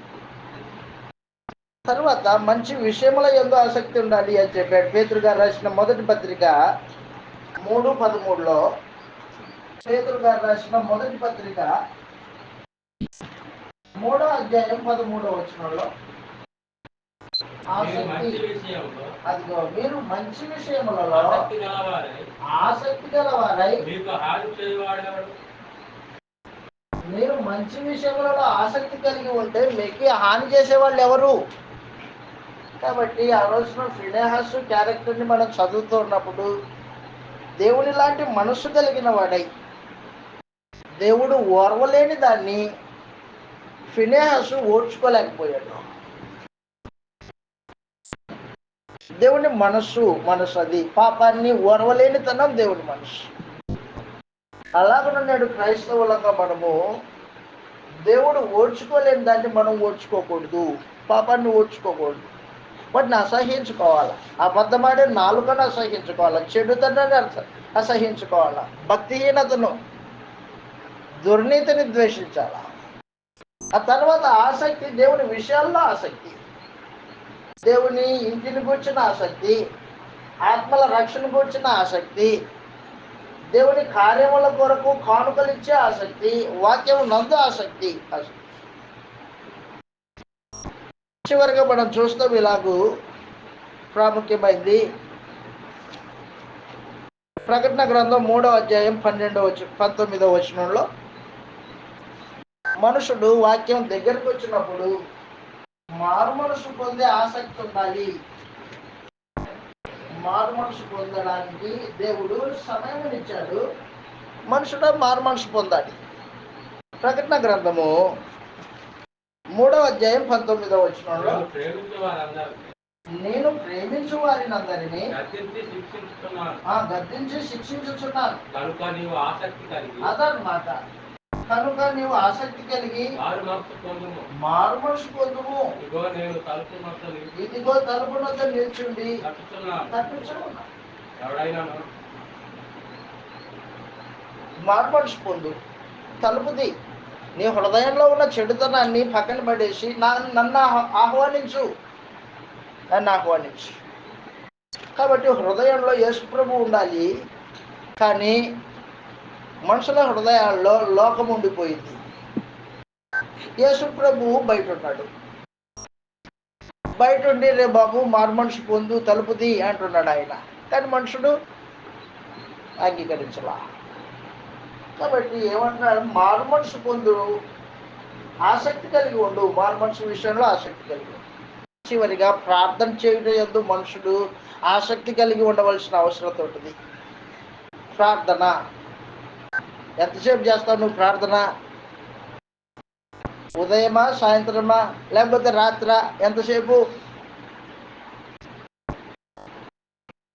తర్వాత మంచి విషయముల యందు ఆసక్తి ఉండాలి అని చెప్పాడు. పేతురు గారు రాసిన మొదటి పత్రిక 3:13లో, పేతురు గారు రాసిన మొదటి పత్రిక 3వ అధ్యాయం 13వ వచనంలో, అదిగో మీరు మంచి విషయములలో ఆసక్తి గలవారై, మీరు మంచి విషయములలో ఆసక్తి కలిగి ఉంటే మీకు హాని చేసేవాళ్ళు ఎవరు? కాబట్టి ఆ రోజున ఫినెహాసు క్యారెక్టర్ని మనం చదువుతున్నప్పుడు దేవుని లాంటి మనస్సు కలిగిన వాడై దేవుడు ఓర్వలేని దాన్ని ఫినెహాసు ఓర్చుకోలేకపోయాడు. దేవుని మనస్సు అది పాపాన్ని ఓర్వలేనితనం దేవుని మనస్సు. అలాగనే నేడు క్రైస్తవులంగా మనము దేవుడు ఓర్చుకోలేని దాన్ని మనం ఓర్చుకోకూడదు, పాపాన్ని ఓర్చుకోకూడదు, వాటిని అసహించుకోవాలి. అబద్ధమాడే నాలుకను అసహించుకోవాలి, చెడుతనాన్ని అసహించుకోవాలి, భక్తిహీనతను, దుర్నీతిని ద్వేషించాల. ఆ తర్వాత ఆసక్తి, దేవుని విషయాల్లో ఆసక్తి, దేవుని ఇంటిని కూర్చిన ఆసక్తి, ఆత్మల రక్షణ కూర్చిన ఆసక్తి, దేవుని కార్యముల కొరకు కానుకలు ఇచ్చే ఆసక్తి, వాక్యం నందు ఆసక్తి. చివరిగా మనం చూస్తాం ఇలాగూ ప్రాముఖ్యమైంది. ప్రకటన గ్రంథం 3వ అధ్యాయం 19వ వచనంలో, మనుషుడు వాక్యం దగ్గరకు వచ్చినప్పుడు మారు మనసు పొందే ఆసక్తి ఉండాలి. మారు మనసు పొందడానికి దేవుడు సమయం ఇచ్చాడు. మనుషుడు మారు మనసు పొందాలి. ప్రకటన గ్రంథము 3వ అధ్యాయం 19వ వచనంలో, నేను ప్రేమించు వారిని అందరినీ గద్దించి శిక్షించుచున్నాను. అదన్నమాట. కనుక నీవు ఆసక్తి కలిగి మారు మనసు పొందుము. ఇదిగో తలుపు వద్ద నిల్చుండి తట్టుచున్నాను. మారు మనసు పొందు, తలుపుది. నీ హృదయంలో ఉన్న చెడుతనాన్ని పక్కన పడేసి నన్ను ఆహ్వానించు. కాబట్టి హృదయంలో యేసు ప్రభు ఉండాలి. కానీ మనుషుల హృదయాల్లో లోకం ఉండిపోయింది. యేసు ప్రభు బయట ఉన్నాడు. బయట ఉండి రే బాబు మారు మనసు పొందు, తలుపుది అంటున్నాడు ఆయన. కానీ మనుషుడు అంగీకరించలా. కాబట్టి ఏమంటున్నాడు? మారు మనసు పొందు, ఆసక్తి కలిగి ఉండు. మారు మనసు విషయంలో ఆసక్తి కలిగి ఉండు. చివరిగా ప్రార్థన చేయడం యందు మనుషుడు ఆసక్తి కలిగి ఉండవలసిన అవసరం ఉంటుంది. ప్రార్థన ఎంతసేపు చేస్తావు నువ్వు? ప్రార్థన ఉదయమా, సాయంత్రమా, లేకపోతే రాత్రా? ఎంతసేపు?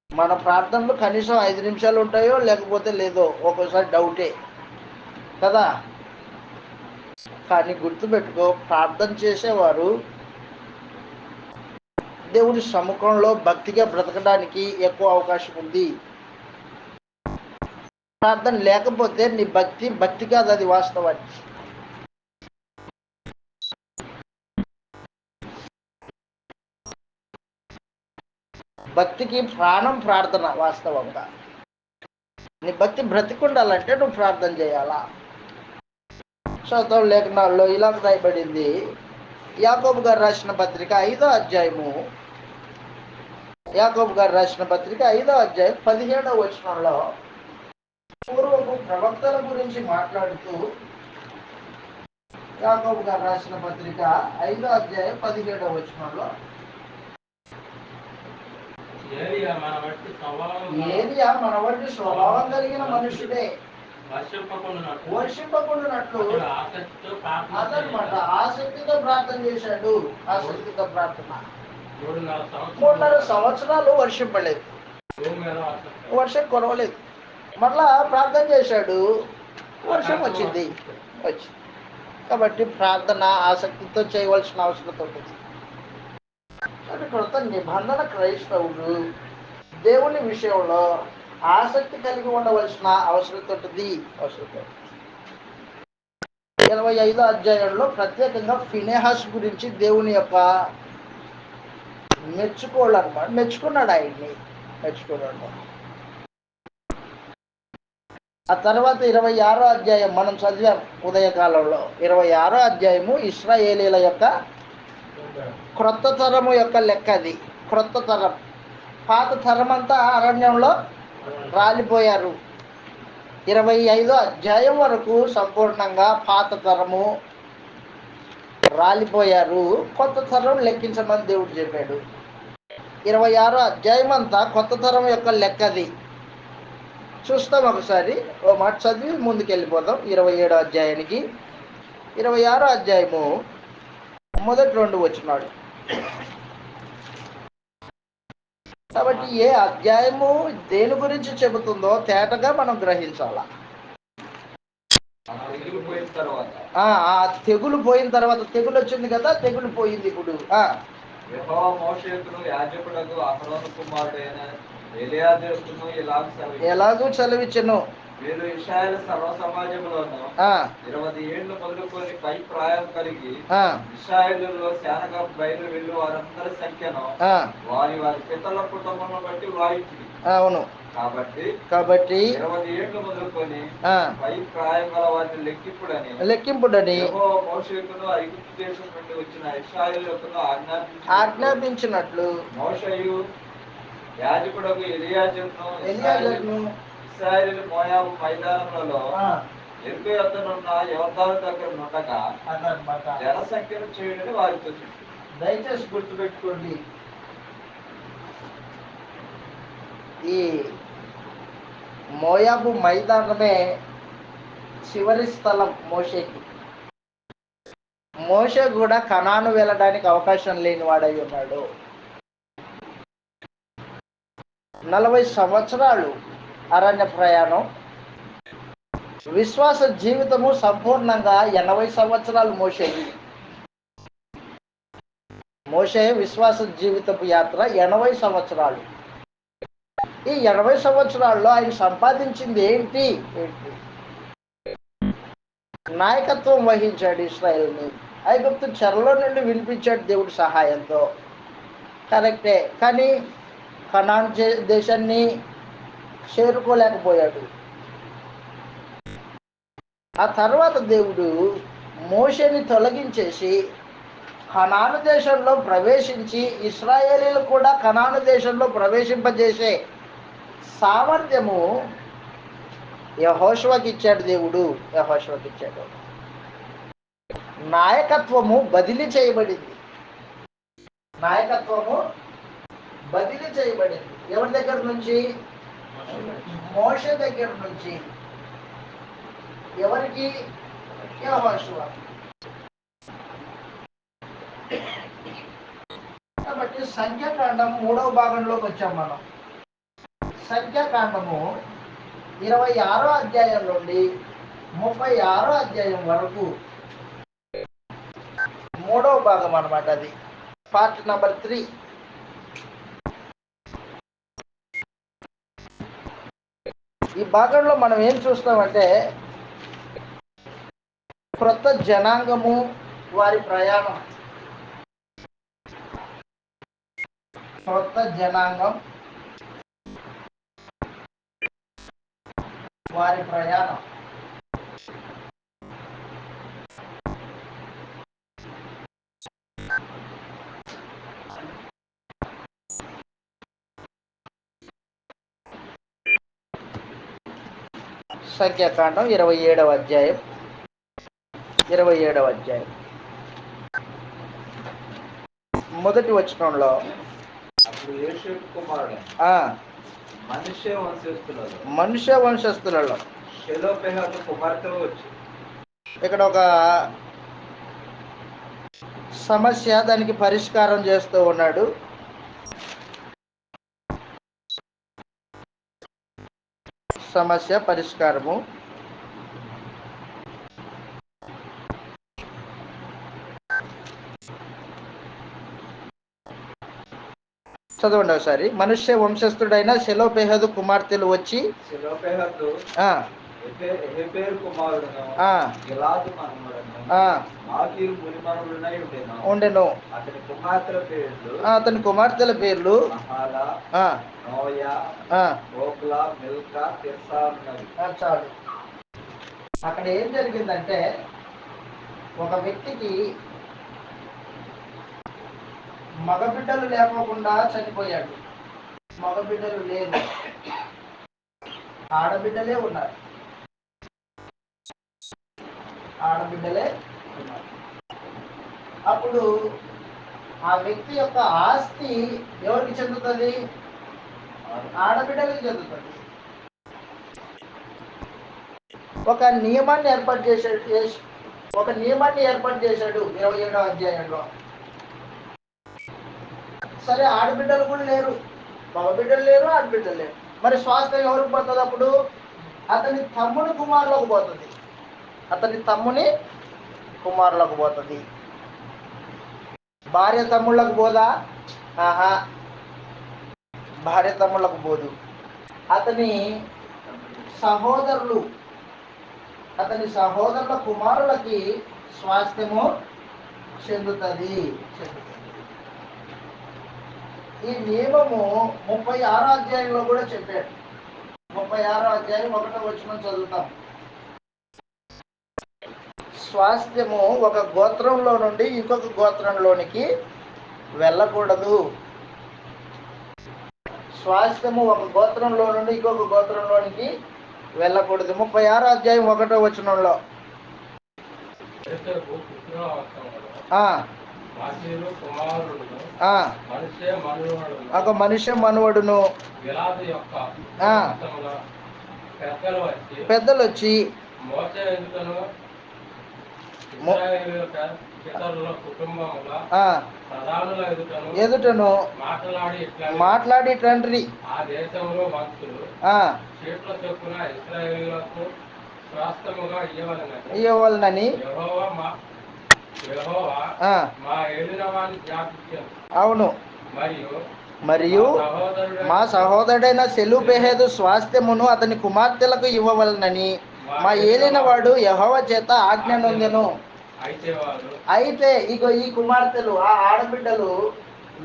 మన ప్రార్థనలు కనీసం 5 నిమిషాలు ఉంటాయో లేకపోతే లేదో ఒక్కోసారి డౌటే కదా. కానీ గుర్తుపెట్టుకో, ప్రార్థన చేసేవారు దేవుడి సముఖంలో భక్తిగా బ్రతకడానికి ఎక్కువ అవకాశం ఉంది. ప్రార్థన లేకపోతే నీ భక్తి కాదు, అది వాస్తవానికి. భక్తికి ప్రాణం ప్రార్థన. వాస్తవంగా నీ భక్తి బ్రతికుండాలంటే నువ్వు ప్రార్థన చేయాలా. శాతం లేఖనాల్లో ఇలా రాయబడింది. యాకోబు గారు రాసిన పత్రిక 5వ అధ్యాయము, యాకోబు గారు రాసిన పత్రిక 5వ అధ్యాయం 17వ వచనంలో పూర్వపు ప్రవక్తల గురించి మాట్లాడుతూ, యాకోబు గారు రాసిన పత్రిక 5వ అధ్యాయం 17వ వచనంలో, ఏలియా మన వంటి స్వభావం కలిగిన మనుషుడే వర్షింపకుండానట్లు అదనమాట ఆసక్తితో ప్రార్థన చేశాడు. ఆసక్తితో ప్రార్థన. 3.5 సంవత్సరాలు వర్షింపలేదు, వర్షం కురవలేదు. మరలా ప్రార్థన చేశాడు, వర్షం వచ్చింది. కాబట్టి ప్రార్థన ఆసక్తితో చేయవలసిన అవసరం ఉంటుంది. కాబట్టి కృత నిబంధన క్రైస్తవుడు దేవుని విషయంలో ఆసక్తి కలిగి ఉండవలసిన అవసరం ఉంటుంది. 25వ అధ్యాయంలో ప్రత్యేకంగా ఫినెహాస్ గురించి దేవుని యొక్క మెచ్చుకున్నాడు ఆయన్ని. ఆ తర్వాత 26వ అధ్యాయం మనం చదివాం ఉదయకాలంలో. 26వ అధ్యాయము ఇశ్రాయేలీల యొక్క క్రొత్త తరము యొక్క లెక్క. అది క్రొత్త తరం. పాత తరం అంతా అరణ్యంలో రాలిపోయారు. 25వ అధ్యాయం వరకు సంపూర్ణంగా పాత తరము రాలిపోయారు. కొత్త తరం లెక్కించమని దేవుడు చెప్పాడు. 26వ అధ్యాయం అంతా కొత్త తరం యొక్క లెక్కది. చూస్తాం ఒకసారి. ఓ మాట చదివి ముందుకెళ్ళిపోదాం 27వ అధ్యాయానికి. 26వ అధ్యాయము మొదటి 2 వచనాలు. కాబట్టి ఏ అధ్యాయము దేని గురించి చెబుతుందో తేటగా మనం గ్రహించాల. ఆ తెగులు పోయిన తర్వాత, తెగులు వచ్చింది కదా, తెగులు పోయింది ఇప్పుడు. యెహోవా మోషేకును యాజకుడగు అహరోను కుమారుడైన ఎలియాజరుకును ఎలాగూ చదివించెను. మీరు ఇశ్రాయేలు సర్వ సమాజంలోను 20 ఏళ్ళు మొదలుకొని పై ప్రాయం కలిగి ఇశ్రాయేలులో సేనగా బయలు వెళ్ళు వారందరి సంఖ్యను వారి వారి పితల కుటుంబం బట్టి వాయించింది. అవును. కాబట్టి 20 ఏళ్ళు మొదలుకొని పై ప్రాయం గల వారిని లెక్కింపుడని యెహోవా మోషేకును ఐగుప్తు దేశం నుండి వచ్చిన ఇశ్రాయేలుకును ఆజ్ఞాపించినట్లు మోషేయు యాజకుడగు ఎలియాజరును ఇశ్రాయేలు మోయాబు మైదానములలో ఎరుకు యొద్దనున్న యోర్దాను దగ్గర నుండగా జనసంఖ్యను చేయుడని వారితో చెప్పి. దయచేసి గుర్తుపెట్టుకోండి, ఈ మోయాబు మైదానమే చివరి స్థలం మోషేకి. మోషే కూడా కనాను వెళ్ళడానికి అవకాశం లేని వాడై ఉన్నాడు. 40 సంవత్సరాలు అరణ్య ప్రయాణం. విశ్వాస జీవితము సంపూర్ణంగా 80 సంవత్సరాలు మోషే విశ్వాస జీవితపు యాత్ర 80 సంవత్సరాలు. ఈ 80 సంవత్సరాల్లో ఆయన సంపాదించింది ఏంటి? నాయకత్వం వహించాడు ఇశ్రాయేలుని. ఐగుప్తు చెరలో నుండి వినిపించాడు దేవుడి సహాయంతో. కరెక్టే, కానీ కనాన్ దేశాన్ని చేరుకోలేకపోయాడు. ఆ తర్వాత దేవుడు మోషేని తొలగించేసి కనాను దేశంలో ప్రవేశించి ఇశ్రాయేలీలు కూడా కనాను దేశంలో ప్రవేశింపజేసే సామర్థ్యము యెహోషువకి ఇచ్చాడు. దేవుడు యెహోషువకి ఇచ్చాడు. నాయకత్వము బదిలీ చేయబడింది. ఎవరి దగ్గర నుంచి? మోషే దగ్గర నుంచి. ఎవరికి? యెహోషువ. కాబట్టి సంఖ్యాకాండం 3వ భాగంలోకి వచ్చాం మనం. సంఖ్యాకాండము 26వ అధ్యాయం నుండి 36వ అధ్యాయం వరకు 3వ భాగం అన్నమాట. అది పార్ట్ నెంబర్ 3. ఈ భాగంలో మనం ఏం చూస్తామంటే క్రొత్త జనాంగము వారి ప్రయాణం. క్రొత్త జనాంగం వారి ప్రయాణం. సంఖ్యాకాండం 27వ అధ్యాయం. 27వ అధ్యాయం మొదటి వచనంలో మనుష్య వంశస్థులలో ఇక్కడ ఒక సమస్య, దానికి పరిష్కారం చేస్తూ ఉన్నాడు. సమస్య పరిష్కారము. చదవండి ఒకసారి. మనుష్య వంశస్థుడైన సెలోపెహదు కుమార్తెలు వచ్చి ఉండెను. అతని కుమార్తెల పేర్లు చాలు. అక్కడ ఏం జరిగిందంటే, ఒక వ్యక్తికి మగబిడ్డలు లేకోకుండా చనిపోయాడు. మగబిడ్డలు లేదు, ఆడబిడ్డలే ఉన్నారు. అప్పుడు ఆ వ్యక్తి యొక్క ఆస్తి ఎవరికి చెందుతుంది? ఆడబిడ్డలకి చెందుతుంది. ఒక నియమాన్ని ఏర్పాటు చేశాడు 27వ అధ్యాయంలో. సరే, ఆడబిడ్డలు కూడా లేరు, మగబిడ్డలు లేరు, ఆడబిడ్డలు లేరు. మరి స్వాస్థ్యం ఎవరికి పోతుంది? అప్పుడు అతని తమ్ముని కుమారులకు పోతుంది. భార్య తమ్ముళ్ళకు పోదా? ఆహా, భార్య తమ్ముళ్ళకు పోదు. అతని సహోదరుల కుమారులకి స్వాస్థ్యము చెందుతుంది. ఈ నియమము 36వ అధ్యాయంలో కూడా చెప్పాడు. 36వ అధ్యాయం 1వ వచనం చదువుతాం. స్వాస్థ్యము ఒక గోత్రంలో నుండి ఇంకొక గోత్రంలోనికి వెళ్ళకూడదు. స్వాస్థ్యము ఒక గోత్రంలో నుండి ఇంకొక గోత్రంలోనికి వెళ్ళకూడదు. 36వ అధ్యాయం 1వ వచనంలో ఒక మనుష్య మనువడును పెద్దలు వచ్చి ఎదుటను మాట్లాడి తండ్రి ఇవ్వవలనని. అవును. మరియు మా సహోదరుడైన సెలోపెహదు స్వాస్థ్యమును అతని కుమార్తెలకు ఇవ్వవలనని మా ఏలిన వాడు యెహోవా చేత ఆజ్ఞ నొందెను. అయితే ఇగో ఈ కుమార్తెలు, ఆ ఆడబిడ్డలు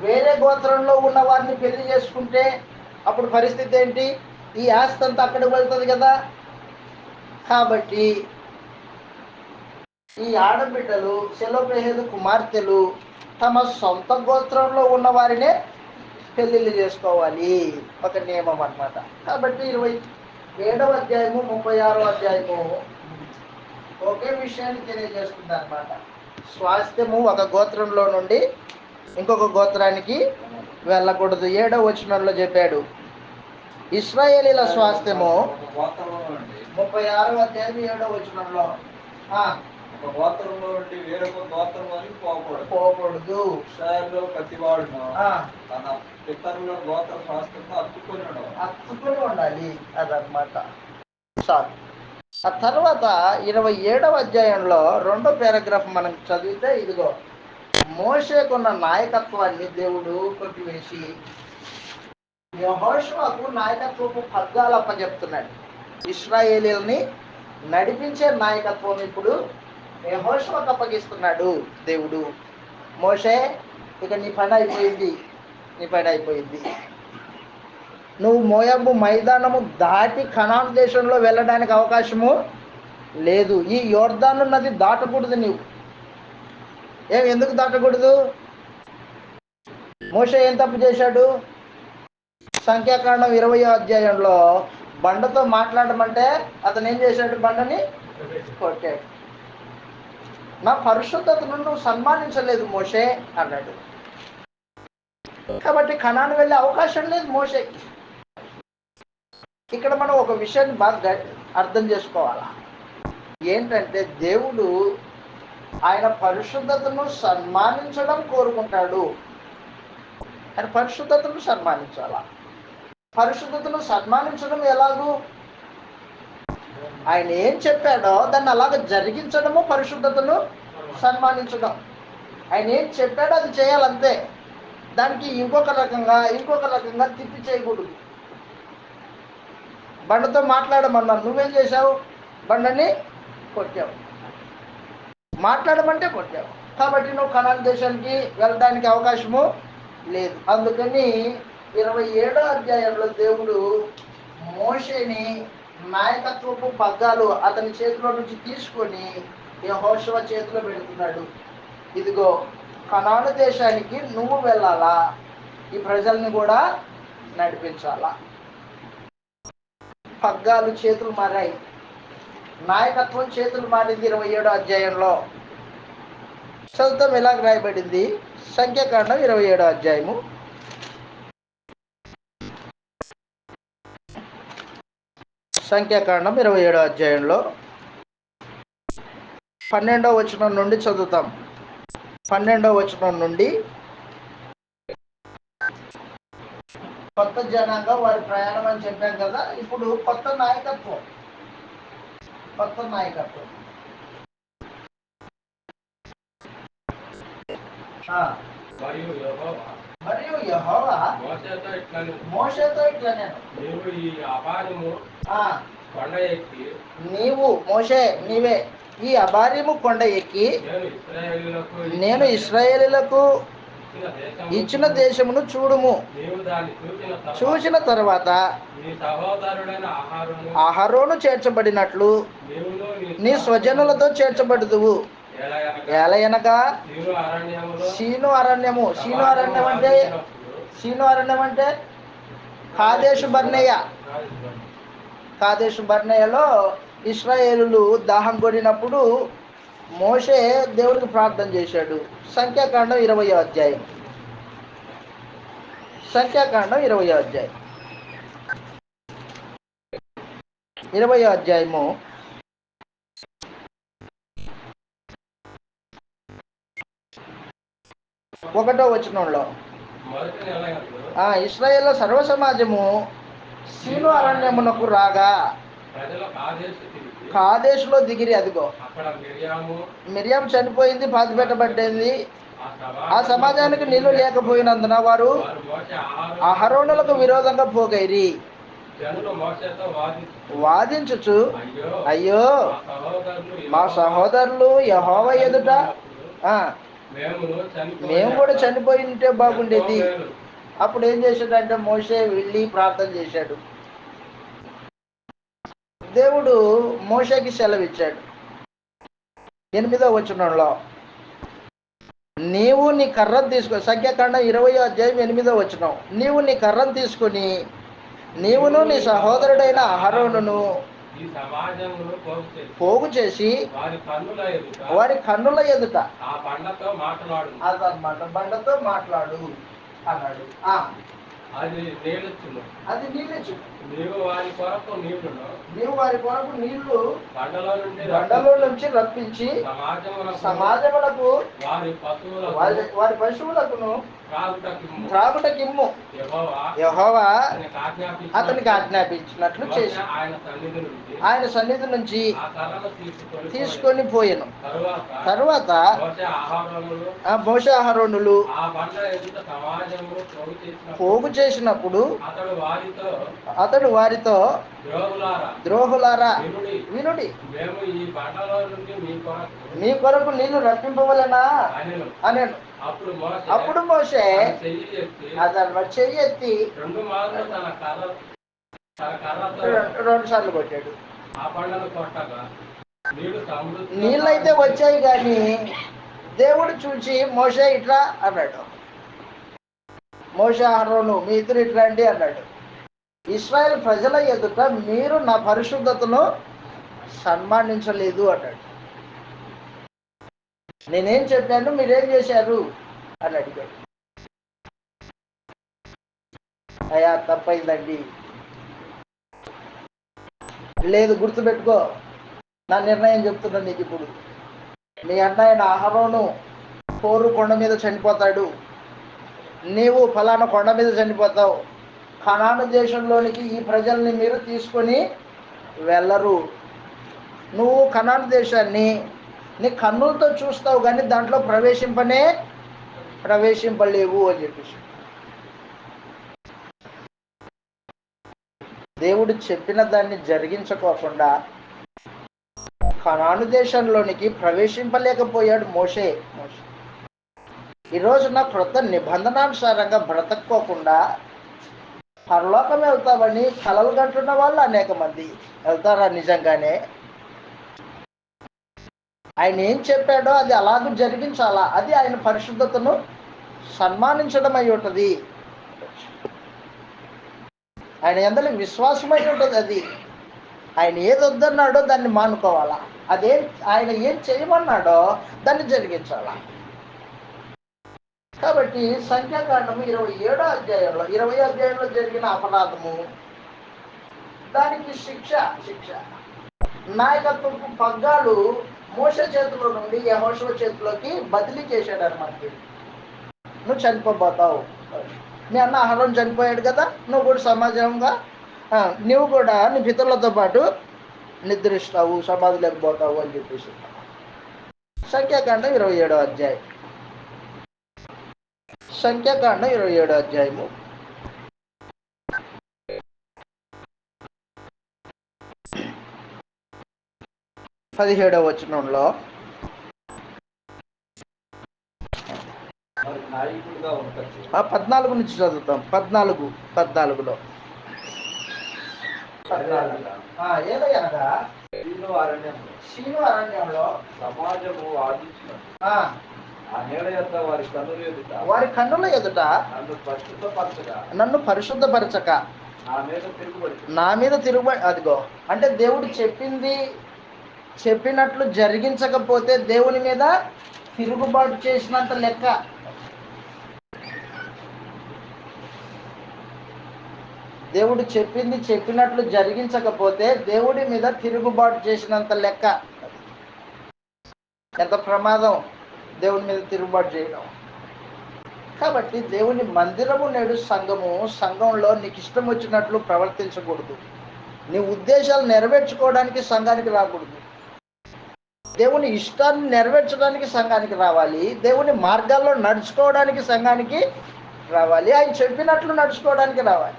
వేరే గోత్రంలో ఉన్న వారిని పెళ్లి చేసుకుంటే అప్పుడు పరిస్థితి ఏంటి? ఈ ఆస్తి అంతా అక్కడికి వెళ్తుంది కదా. కాబట్టి ఈ ఆడబిడ్డలు, సెలోపెహదు కుమార్తెలు తమ సొంత గోత్రంలో ఉన్న వారినే పెళ్లిళ్ళు చేసుకోవాలి. ఒక నియమం అన్నమాట. కాబట్టి 27వ అధ్యాయము 36వ అధ్యాయము ఒకే విషయాన్ని తెలియజేస్తుంది అన్నమాట. స్వాస్థ్యము ఒక గోత్రంలో నుండి ఇంకొక గోత్రానికి వెళ్ళకూడదు. 7వ వచనంలో చెప్పాడు. ఇశ్రాయేలీల స్వాస్థ్యము 36వ అధ్యాయం 7వ వచనంలో గోత్రంలో నుండి వేరొక గోత్రంలోకి పోకూడదు. ఇశ్రాయేలులో ప్రతివాడును తన పితరుల గోత్ర స్వాస్థ్యంతో అత్తుకొని ఉండాలి. అదనమాట. ఆ తర్వాత 27వ అధ్యాయంలో 2వ పారాగ్రాఫ్ మనం చదివితే, ఇదిగో మోషేకున్న నాయకత్వాన్ని దేవుడు కొట్టివేసి యెహోషువకు నాయకత్వపు పగ్గాలు అప్పచెప్తున్నాడు. ఇశ్రాయేలీయుల్ని నడిపించే నాయకత్వం ఇప్పుడు యెహోషువకు అప్పగిస్తున్నాడు దేవుడు. మోషే, ఇక నీ పని అయిపోయింది. నువ్వు మోయాబు మైదానము దాటి కనాను దేశంలో వెళ్ళడానికి అవకాశము లేదు. ఈ యోర్దాను నది దాటకూడదు. నువ్వు ఎందుకు దాటకూడదు? మోషే ఏం తప్పు చేశాడు? సంఖ్యాకాండం 20వ అధ్యాయంలో బండతో మాట్లాడమంటే అతను ఏం చేశాడు? బండని కొట్టాడు. నా పరిశుద్ధతను నువ్వు సన్మానించలేదు మోషే అన్నాడు. కాబట్టి కనాను వెళ్ళే అవకాశం లేదు మోషేకి. ఇక్కడ మనం ఒక విషయాన్ని బాగా అర్థం చేసుకోవాలా. ఏంటంటే, దేవుడు ఆయన పరిశుద్ధతను సన్మానించడం కోరుకుంటాడు. ఆయన పరిశుద్ధతను సన్మానించాలా. పరిశుద్ధతను సన్మానించడం ఎలాగూ? ఆయన ఏం చెప్పాడో దాన్ని అలాగ జరిగించడము పరిశుద్ధతను సన్మానించడం. ఆయన ఏం చెప్పాడో అది చేయాలంతే. దానికి ఇంకొక రకంగా తిప్పి చేయకూడదు. బండతో మాట్లాడమన్నాను, నువ్వేం చేశావు? బండని కొట్టావు. మాట్లాడమంటే కొట్టావు. కాబట్టి నువ్వు కనాన్ దేశానికి వెళ్ళడానికి అవకాశము లేదు. అందుకని 27వ అధ్యాయంలో దేవుడు మోషేని నాయకత్వపు పగ్గాలు అతని చేతిలో నుంచి తీసుకొని యెహోషువ చేతిలో పెడుతున్నాడు. ఇదిగో కనాను దేశానికి నువ్వు వెళ్ళాలా, ఈ ప్రజల్ని కూడా నడిపించాలా. పగ్గాలు చేతులు మారాయి, నాయకత్వం చేతులు మారింది. 27వ అధ్యాయంలో చదువుతాం ఎలాగ రాయబడింది. సంఖ్యాకాండం 27వ అధ్యాయము సంఖ్యాకాండం 27వ అధ్యాయంలో 12వ వచనం నుండి చదువుతాం. 12వ వచనం నుండి కొత్త జనాంగం వారి ప్రయాణం అని చెప్పాం కదా. ఇప్పుడు కొత్త నాయకత్వం. మరియు యెహోవా మోషేతో ఇట్లా నీవు మోషే నీవే ఈ అబారీము కొండ ఎక్కి నేను ఇశ్రాయేలీయులకు ఇచ్చిన దేశమును చూడుము. చూసిన తర్వాత అహరోను చేర్చబడినట్లు నీ స్వజనులతో చేర్చబడుదువు. ఎలయనగా సీను అరణ్యం అంటే కాదేశు బర్నేయలో ఇశ్రాయేలులు దాహం కొనినప్పుడు మోషే దేవుడికి ప్రార్థన చేశాడు. సంఖ్యాకాండం 20వ అధ్యాయం 20వ అధ్యాయము 1వ వచనంలో ఇశ్రాయేలు సర్వ సమాజము సీను అరణ్యమునకు రాగా కాదేశులో దిగిరి. అదిగో మిరియాము చనిపోయింది, పాతి పెట్టబడింది. ఆ సమాజానికి నీళ్లు లేకపోయినందున వారు అహరోనులకు విరోధంగా పోగైరి. వాదించుచు అయ్యో మా సహోదరులు యెహోవా ఎదుట మేము కూడా చనిపోయి ఉంటే బాగుండేది. అప్పుడు ఏం చేశాడంటే మోషే వెళ్ళి ప్రార్థన చేశాడు. దేవుడు మోషేకి సెలవిచ్చాడు. 8వ వచనంలో నీవు నీ కర్రను తీసుకొని, సంఖ్యాకాండం 20వ అధ్యాయం 8వ వచనం, నీవు నీ కర్రను తీసుకొని నీవును నీ సహోదరుడైన అహరోనును పోగు చేసి వారి కన్నుల ఎదుట బండతో మాట్లాడు అన్నాడు. అది నీళ్ళు నీవు వారి కొరకు నీళ్లు బండలో నుంచి రప్పించి సమాజములకు వారి పశువులకును త్రాగుటకిమ్ము. యెహోవా అతనికి ఆజ్ఞాపించినట్లు చేసి ఆయన సన్నిధి నుంచి తీసుకొని పోయెను. తరువాత మోషే అహరోనులు పోగు చేసినప్పుడు అతడు వారితో ద్రోహులారా వినుడి, మీ కొరకు నీళ్లు రప్పింపవలెనా అనేను. అప్పుడు మోషే అతను చెయ్యి ఎత్తి 2 సార్లు కొట్టాడు. నీళ్ళైతే వచ్చాయి కానీ దేవుడు చూసి మోషే ఇట్లా అన్నాడు, మోషే అహరోను మీ ఇద్దరు ఇట్లా అండి అన్నాడు. ఇశ్రాయేల్ ప్రజల ఎదుట మీరు నా పరిశుద్ధతను సన్మానించలేదు అన్నాడు. నేనేం చెప్పాను, మీరేం చేశారు అని అడిగాడు. అయ్యా తప్పైందండి. లేదు, గుర్తుపెట్టుకో, నా నిర్ణయం చెప్తున్నా నీకు. ఇప్పుడు నీ అన్నయ్య అహరోను హోరు కొండ మీద చనిపోతాడు, నీవు ఫలానా కొండ మీద చనిపోతావు. కనాను దేశంలోనికి ఈ ప్రజల్ని మీరు తీసుకొని వెళ్ళరు. నువ్వు కనాను దేశాన్ని నీ కన్నులతో చూస్తావు కానీ దాంట్లో ప్రవేశింపనే ప్రవేశింపలేవు అని చెప్పేసి. దేవుడు చెప్పిన దాన్ని జరిగించుకోకుండా కనాను దేశంలోనికి ప్రవేశింపలేకపోయాడు మోషే. ఈ రోజున క్రొత్త నిబంధనానుసారంగా బ్రతక్కోకుండా పరలోకం వెళ్తామని కలలు కంటున్న వాళ్ళు అనేక మంది వెళ్తారా? నిజంగానే ఆయన ఏం చెప్పాడో అది అలాగూ జరిగించాలా. అది ఆయన పరిశుద్ధతను సన్మానించడం అయి ఉంటుంది. ఆయన ఎందరికి విశ్వాసమై ఉంటుంది. అది ఆయన ఏది వద్దన్నాడో దాన్ని మానుకోవాలా. ఆయన ఏం చేయమన్నాడో దాన్ని జరిగించాలా. కాబట్టి సంఖ్యాకాండము 27వ అధ్యాయంలో 20వ అధ్యాయంలో జరిగిన అపరాధము, దానికి శిక్ష నాయకత్వపు పగ్గాలు మోషే చేతిలో నుండి యెహోషువ చేతిలోకి బదిలీ చేశాడు అనమాట. నువ్వు చనిపోతావు, మీ అన్న అహరోను చనిపోయాడు కదా, నువ్వు కూడా సమాజంగా నువ్వు కూడా నీ పితరులతో పాటు నిద్రిస్తావు, సమాధిలోకి పోతావు అని చెప్పేసి. సంఖ్యాకాండం 27వ అధ్యాయం. సంఖ్యాకాండం 27వ అధ్యాయము 17వ వచనంలో 14 నుంచి చదువుతాం. 14లో ఏదైనా శీను అరణ్యంలో సమాజము వారి కన్నుల ఎదుట నన్ను పరిశుద్ధపరచక నా మీద తిరుగుబడి. అదిగో అంటే దేవుడు చెప్పినట్లు జరిగించకపోతే దేవుని మీద తిరుగుబాటు చేసినంత లెక్క. దేవుడు చెప్పినట్లు జరిగించకపోతే దేవుడి మీద తిరుగుబాటు చేసినంత లెక్క. ఎంత ప్రమాదం దేవుని మీద తిరుగుబాటు చేయడం. కాబట్టి దేవుని మందిరము నేడు సంఘంలో నీకు ఇష్టం వచ్చినట్లు ప్రవర్తించకూడదు. నీ ఉద్దేశాలు నెరవేర్చుకోవడానికి సంఘానికి రాకూడదు. దేవుని ఇష్టాన్ని నెరవేర్చడానికి సంఘానికి రావాలి. దేవుని మార్గాల్లో నడుచుకోవడానికి సంఘానికి రావాలి. ఆయన చెప్పినట్లు నడుచుకోవడానికి రావాలి.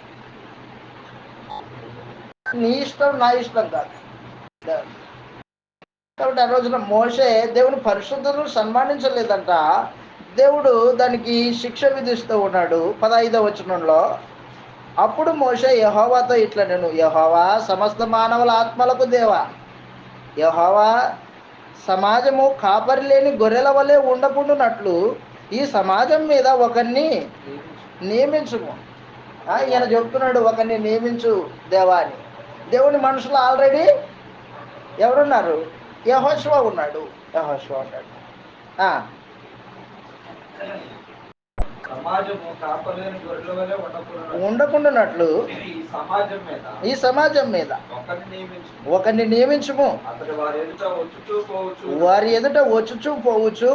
నీ ఇష్టం నా ఇష్టం కాదు. కాబట్టి ఆ రోజున మోషే దేవుని పరిశుద్ధతను సన్మానించలేదంట. దేవుడు దానికి శిక్ష విధిస్తూ ఉన్నాడు. 15వ వచనంలో, అప్పుడు మోషే యెహోవాతో ఇట్లా, నేను యెహోవా సమస్త మానవుల ఆత్మలకు దేవా, యెహోవా సమాజము కాపరి లేని గొర్రెల వలె ఉండకుండానట్లు ఈ సమాజం మీద ఒకరిని నియమించుము. ఈయన చెప్తున్నాడు, ఒకరిని నియమించు దేవా అని. దేవుని మనుషులు ఆల్రెడీ ఎవరున్నారు? యెహోషువ ఉన్నాడు. ఉండకుండానట్లు ఈ సమాజం మీద ఒకరిని నియమించుము. వారి ఎదుట వచ్చుచూ పోవచ్చు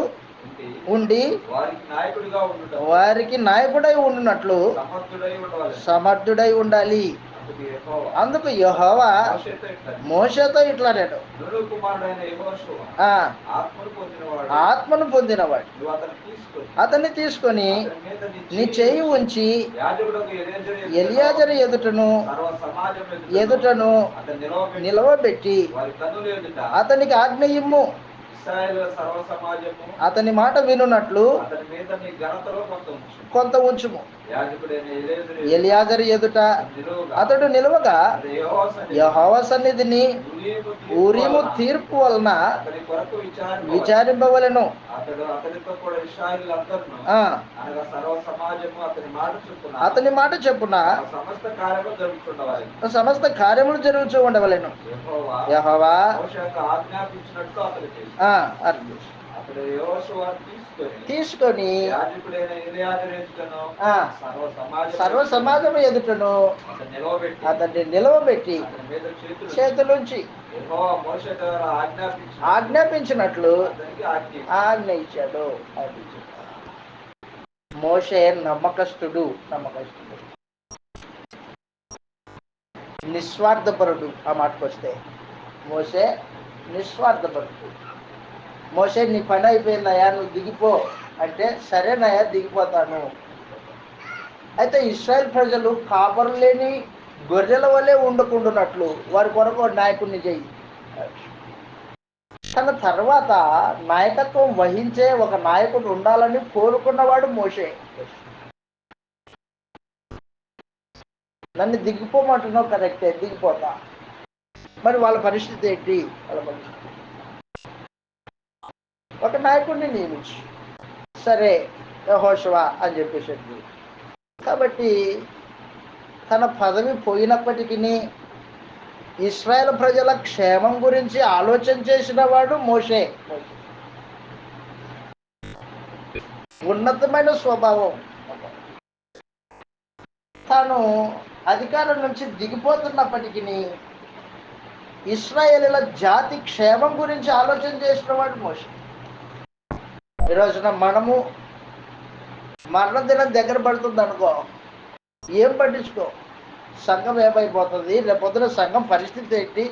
ఉండి వారికి నాయకుడై ఉండునట్లు సమర్థుడై ఉండాలి. అందుకు యెహోవా మోషేతో ఇట్లా, నేను ఆత్మను పొందినవాడు అతన్ని తీసుకొని నీ చేయి ఉంచి ఎలియాజరు ఎదుటను నిలవబెట్టి అతనికి ఆజ్ఞ ఇమ్ము. అతని మాట వినున్నట్లు కొంత ఉంచుము. ఎలియాజరు ఎదుట అతడు నిలవగా యెహోవా సన్నిధిని ఊరీము తీర్పు వలన విచారింపవలెను. అతని మాట చెప్పున సమస్త కార్యములు జరుగుతూ ఉండవలెను. యెహోవా తీసుకొని సర్వ సమాజము ఎదుటను అతన్ని నిలవబెట్టి చేతులుంచి ఆజ్ఞాపించినట్లు ఆజ్ఞ ఇచ్చాడు. మోషే నమ్మకస్తుడు, నిస్వార్థపరుడు. ఆ మాటకొస్తే మోషే నిస్వార్థపరుడు. మోషే నీ పని అయిపోయిందయ్యా, నువ్వు దిగిపో, అంటే సరేనయ్యా దిగిపోతాను. అయితే ఇశ్రాయేల్ ప్రజలు కాపరు లేని గొర్రెల వలె ఉండకుండానట్లు వారి కొరకు నాయకుడిని చేయి. తన తర్వాత నాయకత్వం వహించే ఒక నాయకుడు ఉండాలని కోరుకున్నవాడు మోషే. నన్ను దిగిపోమంటున్నావు, కరెక్టే, దిగిపోతా. మరి వాళ్ళ పరిస్థితి ఏంటి? వాళ్ళ పరిస్థితి ఒక నాయకుడిని నియమించు, సరే యెహోషువ అని చెప్పేసి. కాబట్టి తన పదవి పోయినప్పటికీ ఇశ్రాయేల్ ప్రజల క్షేమం గురించి ఆలోచన చేసిన వాడు మోషే. ఉన్నతమైన స్వభావం. తాను అధికారం నుంచి దిగిపోతున్నప్పటికీ ఇశ్రాయేలీల జాతి క్షేమం గురించి ఆలోచన చేసిన వాడు మోషే. ఈరోజున మనము మరణదినం దగ్గర పడుతుంది అనుకో, ఏం పట్టించుకో, సంఘం ఏమైపోతుంది, రేపొద్దున సంఘం పరిస్థితి ఏంటి,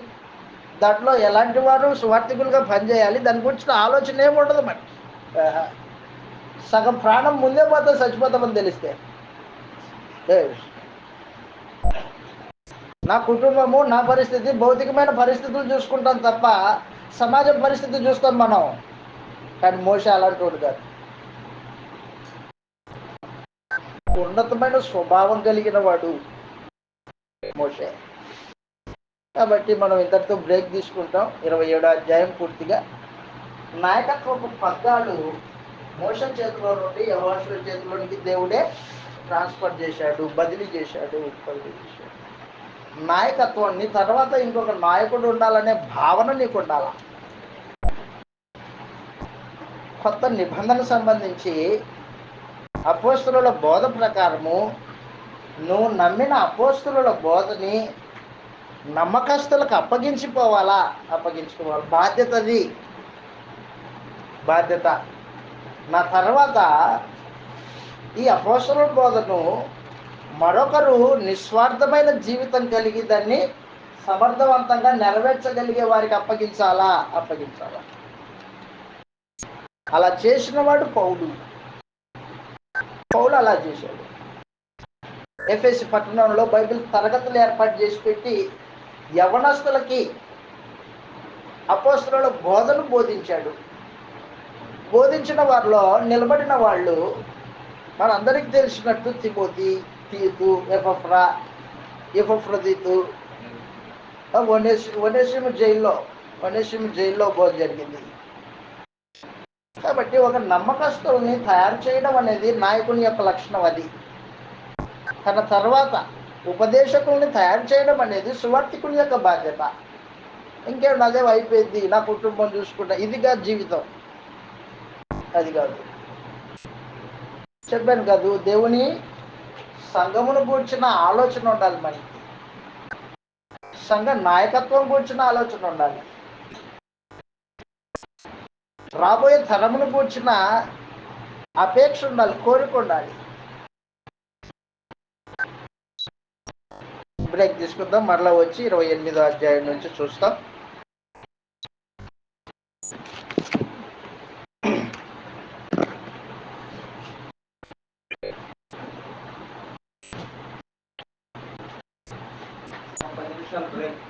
దాంట్లో ఎలాంటి వారు సువార్థికులుగా పనిచేయాలి, దాని గురించి ఆలోచన ఏముండదు మనకి. సగం ప్రాణం ముందే పోతే చచ్చిపోతామని తెలిస్తే, నా కుటుంబము, నా పరిస్థితి, భౌతికమైన పరిస్థితులు చూసుకుంటాం తప్ప సమాజం పరిస్థితి చూస్తాం మనం. కానీ మోషే అలాంటి వాడు కాదు. ఉన్నతమైన స్వభావం కలిగిన వాడు మోషే. కాబట్టి మనం ఇంతటితో బ్రేక్ తీసుకుంటాం. 27వ అధ్యాయం పూర్తిగా నాయకత్వపు పగ్గాలు మోషే చేతిలో నుండి యెహోషువ చేతిలోనికి దేవుడే ట్రాన్స్ఫర్ చేశాడు, బదిలీ చేశాడు. నాయకత్వాన్ని తర్వాత ఇంకొక నాయకుడు ఉండాలనే భావన నీకు ఉండాల. కొత్త నిబంధన సంబంధించి అపోస్తలుల బోధ ప్రకారము నువ్వు నమ్మిన అపోస్తలుల బోధని నమ్మకస్తులకు అప్పగించుకోవాలి. బాధ్యతది, బాధ్యత. నా తర్వాత ఈ అపోస్తలుల బోధను మరొకరు నిస్వార్థమైన జీవితం కలిగి దాన్ని సమర్థవంతంగా నెరవేర్చగలిగే వారికి అప్పగించాలా. అలా చేసిన వాడు పౌలు అలా చేశాడు. ఎఫెసు పట్టణంలో బైబిల్ తరగతులు ఏర్పాటు చేసి పెట్టి యవనస్తులకి అపోస్తలుల బోధను బోధించాడు. బోధించిన వారిలో నిలబడిన వాళ్ళు మనందరికీ తెలిసినట్టు తిమోతి, తీతు, ఎపఫ్రదీతు, ఒనేసిము జైల్లో బోధ జరిగింది. కాబట్టి ఒక నమ్మకస్తుల్ని తయారు చేయడం అనేది నాయకుని యొక్క లక్షణం. అది తన తర్వాత ఉపదేశకుల్ని తయారు చేయడం అనేది సువార్థికుని యొక్క బాధ్యత. ఇంకేం అదే అయిపోయింది, నా కుటుంబం చూసుకుంటా, ఇది కాదు జీవితం. అది కాదు, చెప్పాను కాదు, దేవుని సంఘమును గూర్చిన ఆలోచన ఉండాలి మనకి. సంఘ నాయకత్వం గూర్చిన ఆలోచన ఉండాలి. రాబోయే తరమును గూర్చిన అపేక్ష ఉండాలి, కోరిక ఉండాలి. బ్రేక్ తీసుకుందాం, మరలా వచ్చి 28వ అధ్యాయం నుంచి చూస్తాం. బ్రేక్.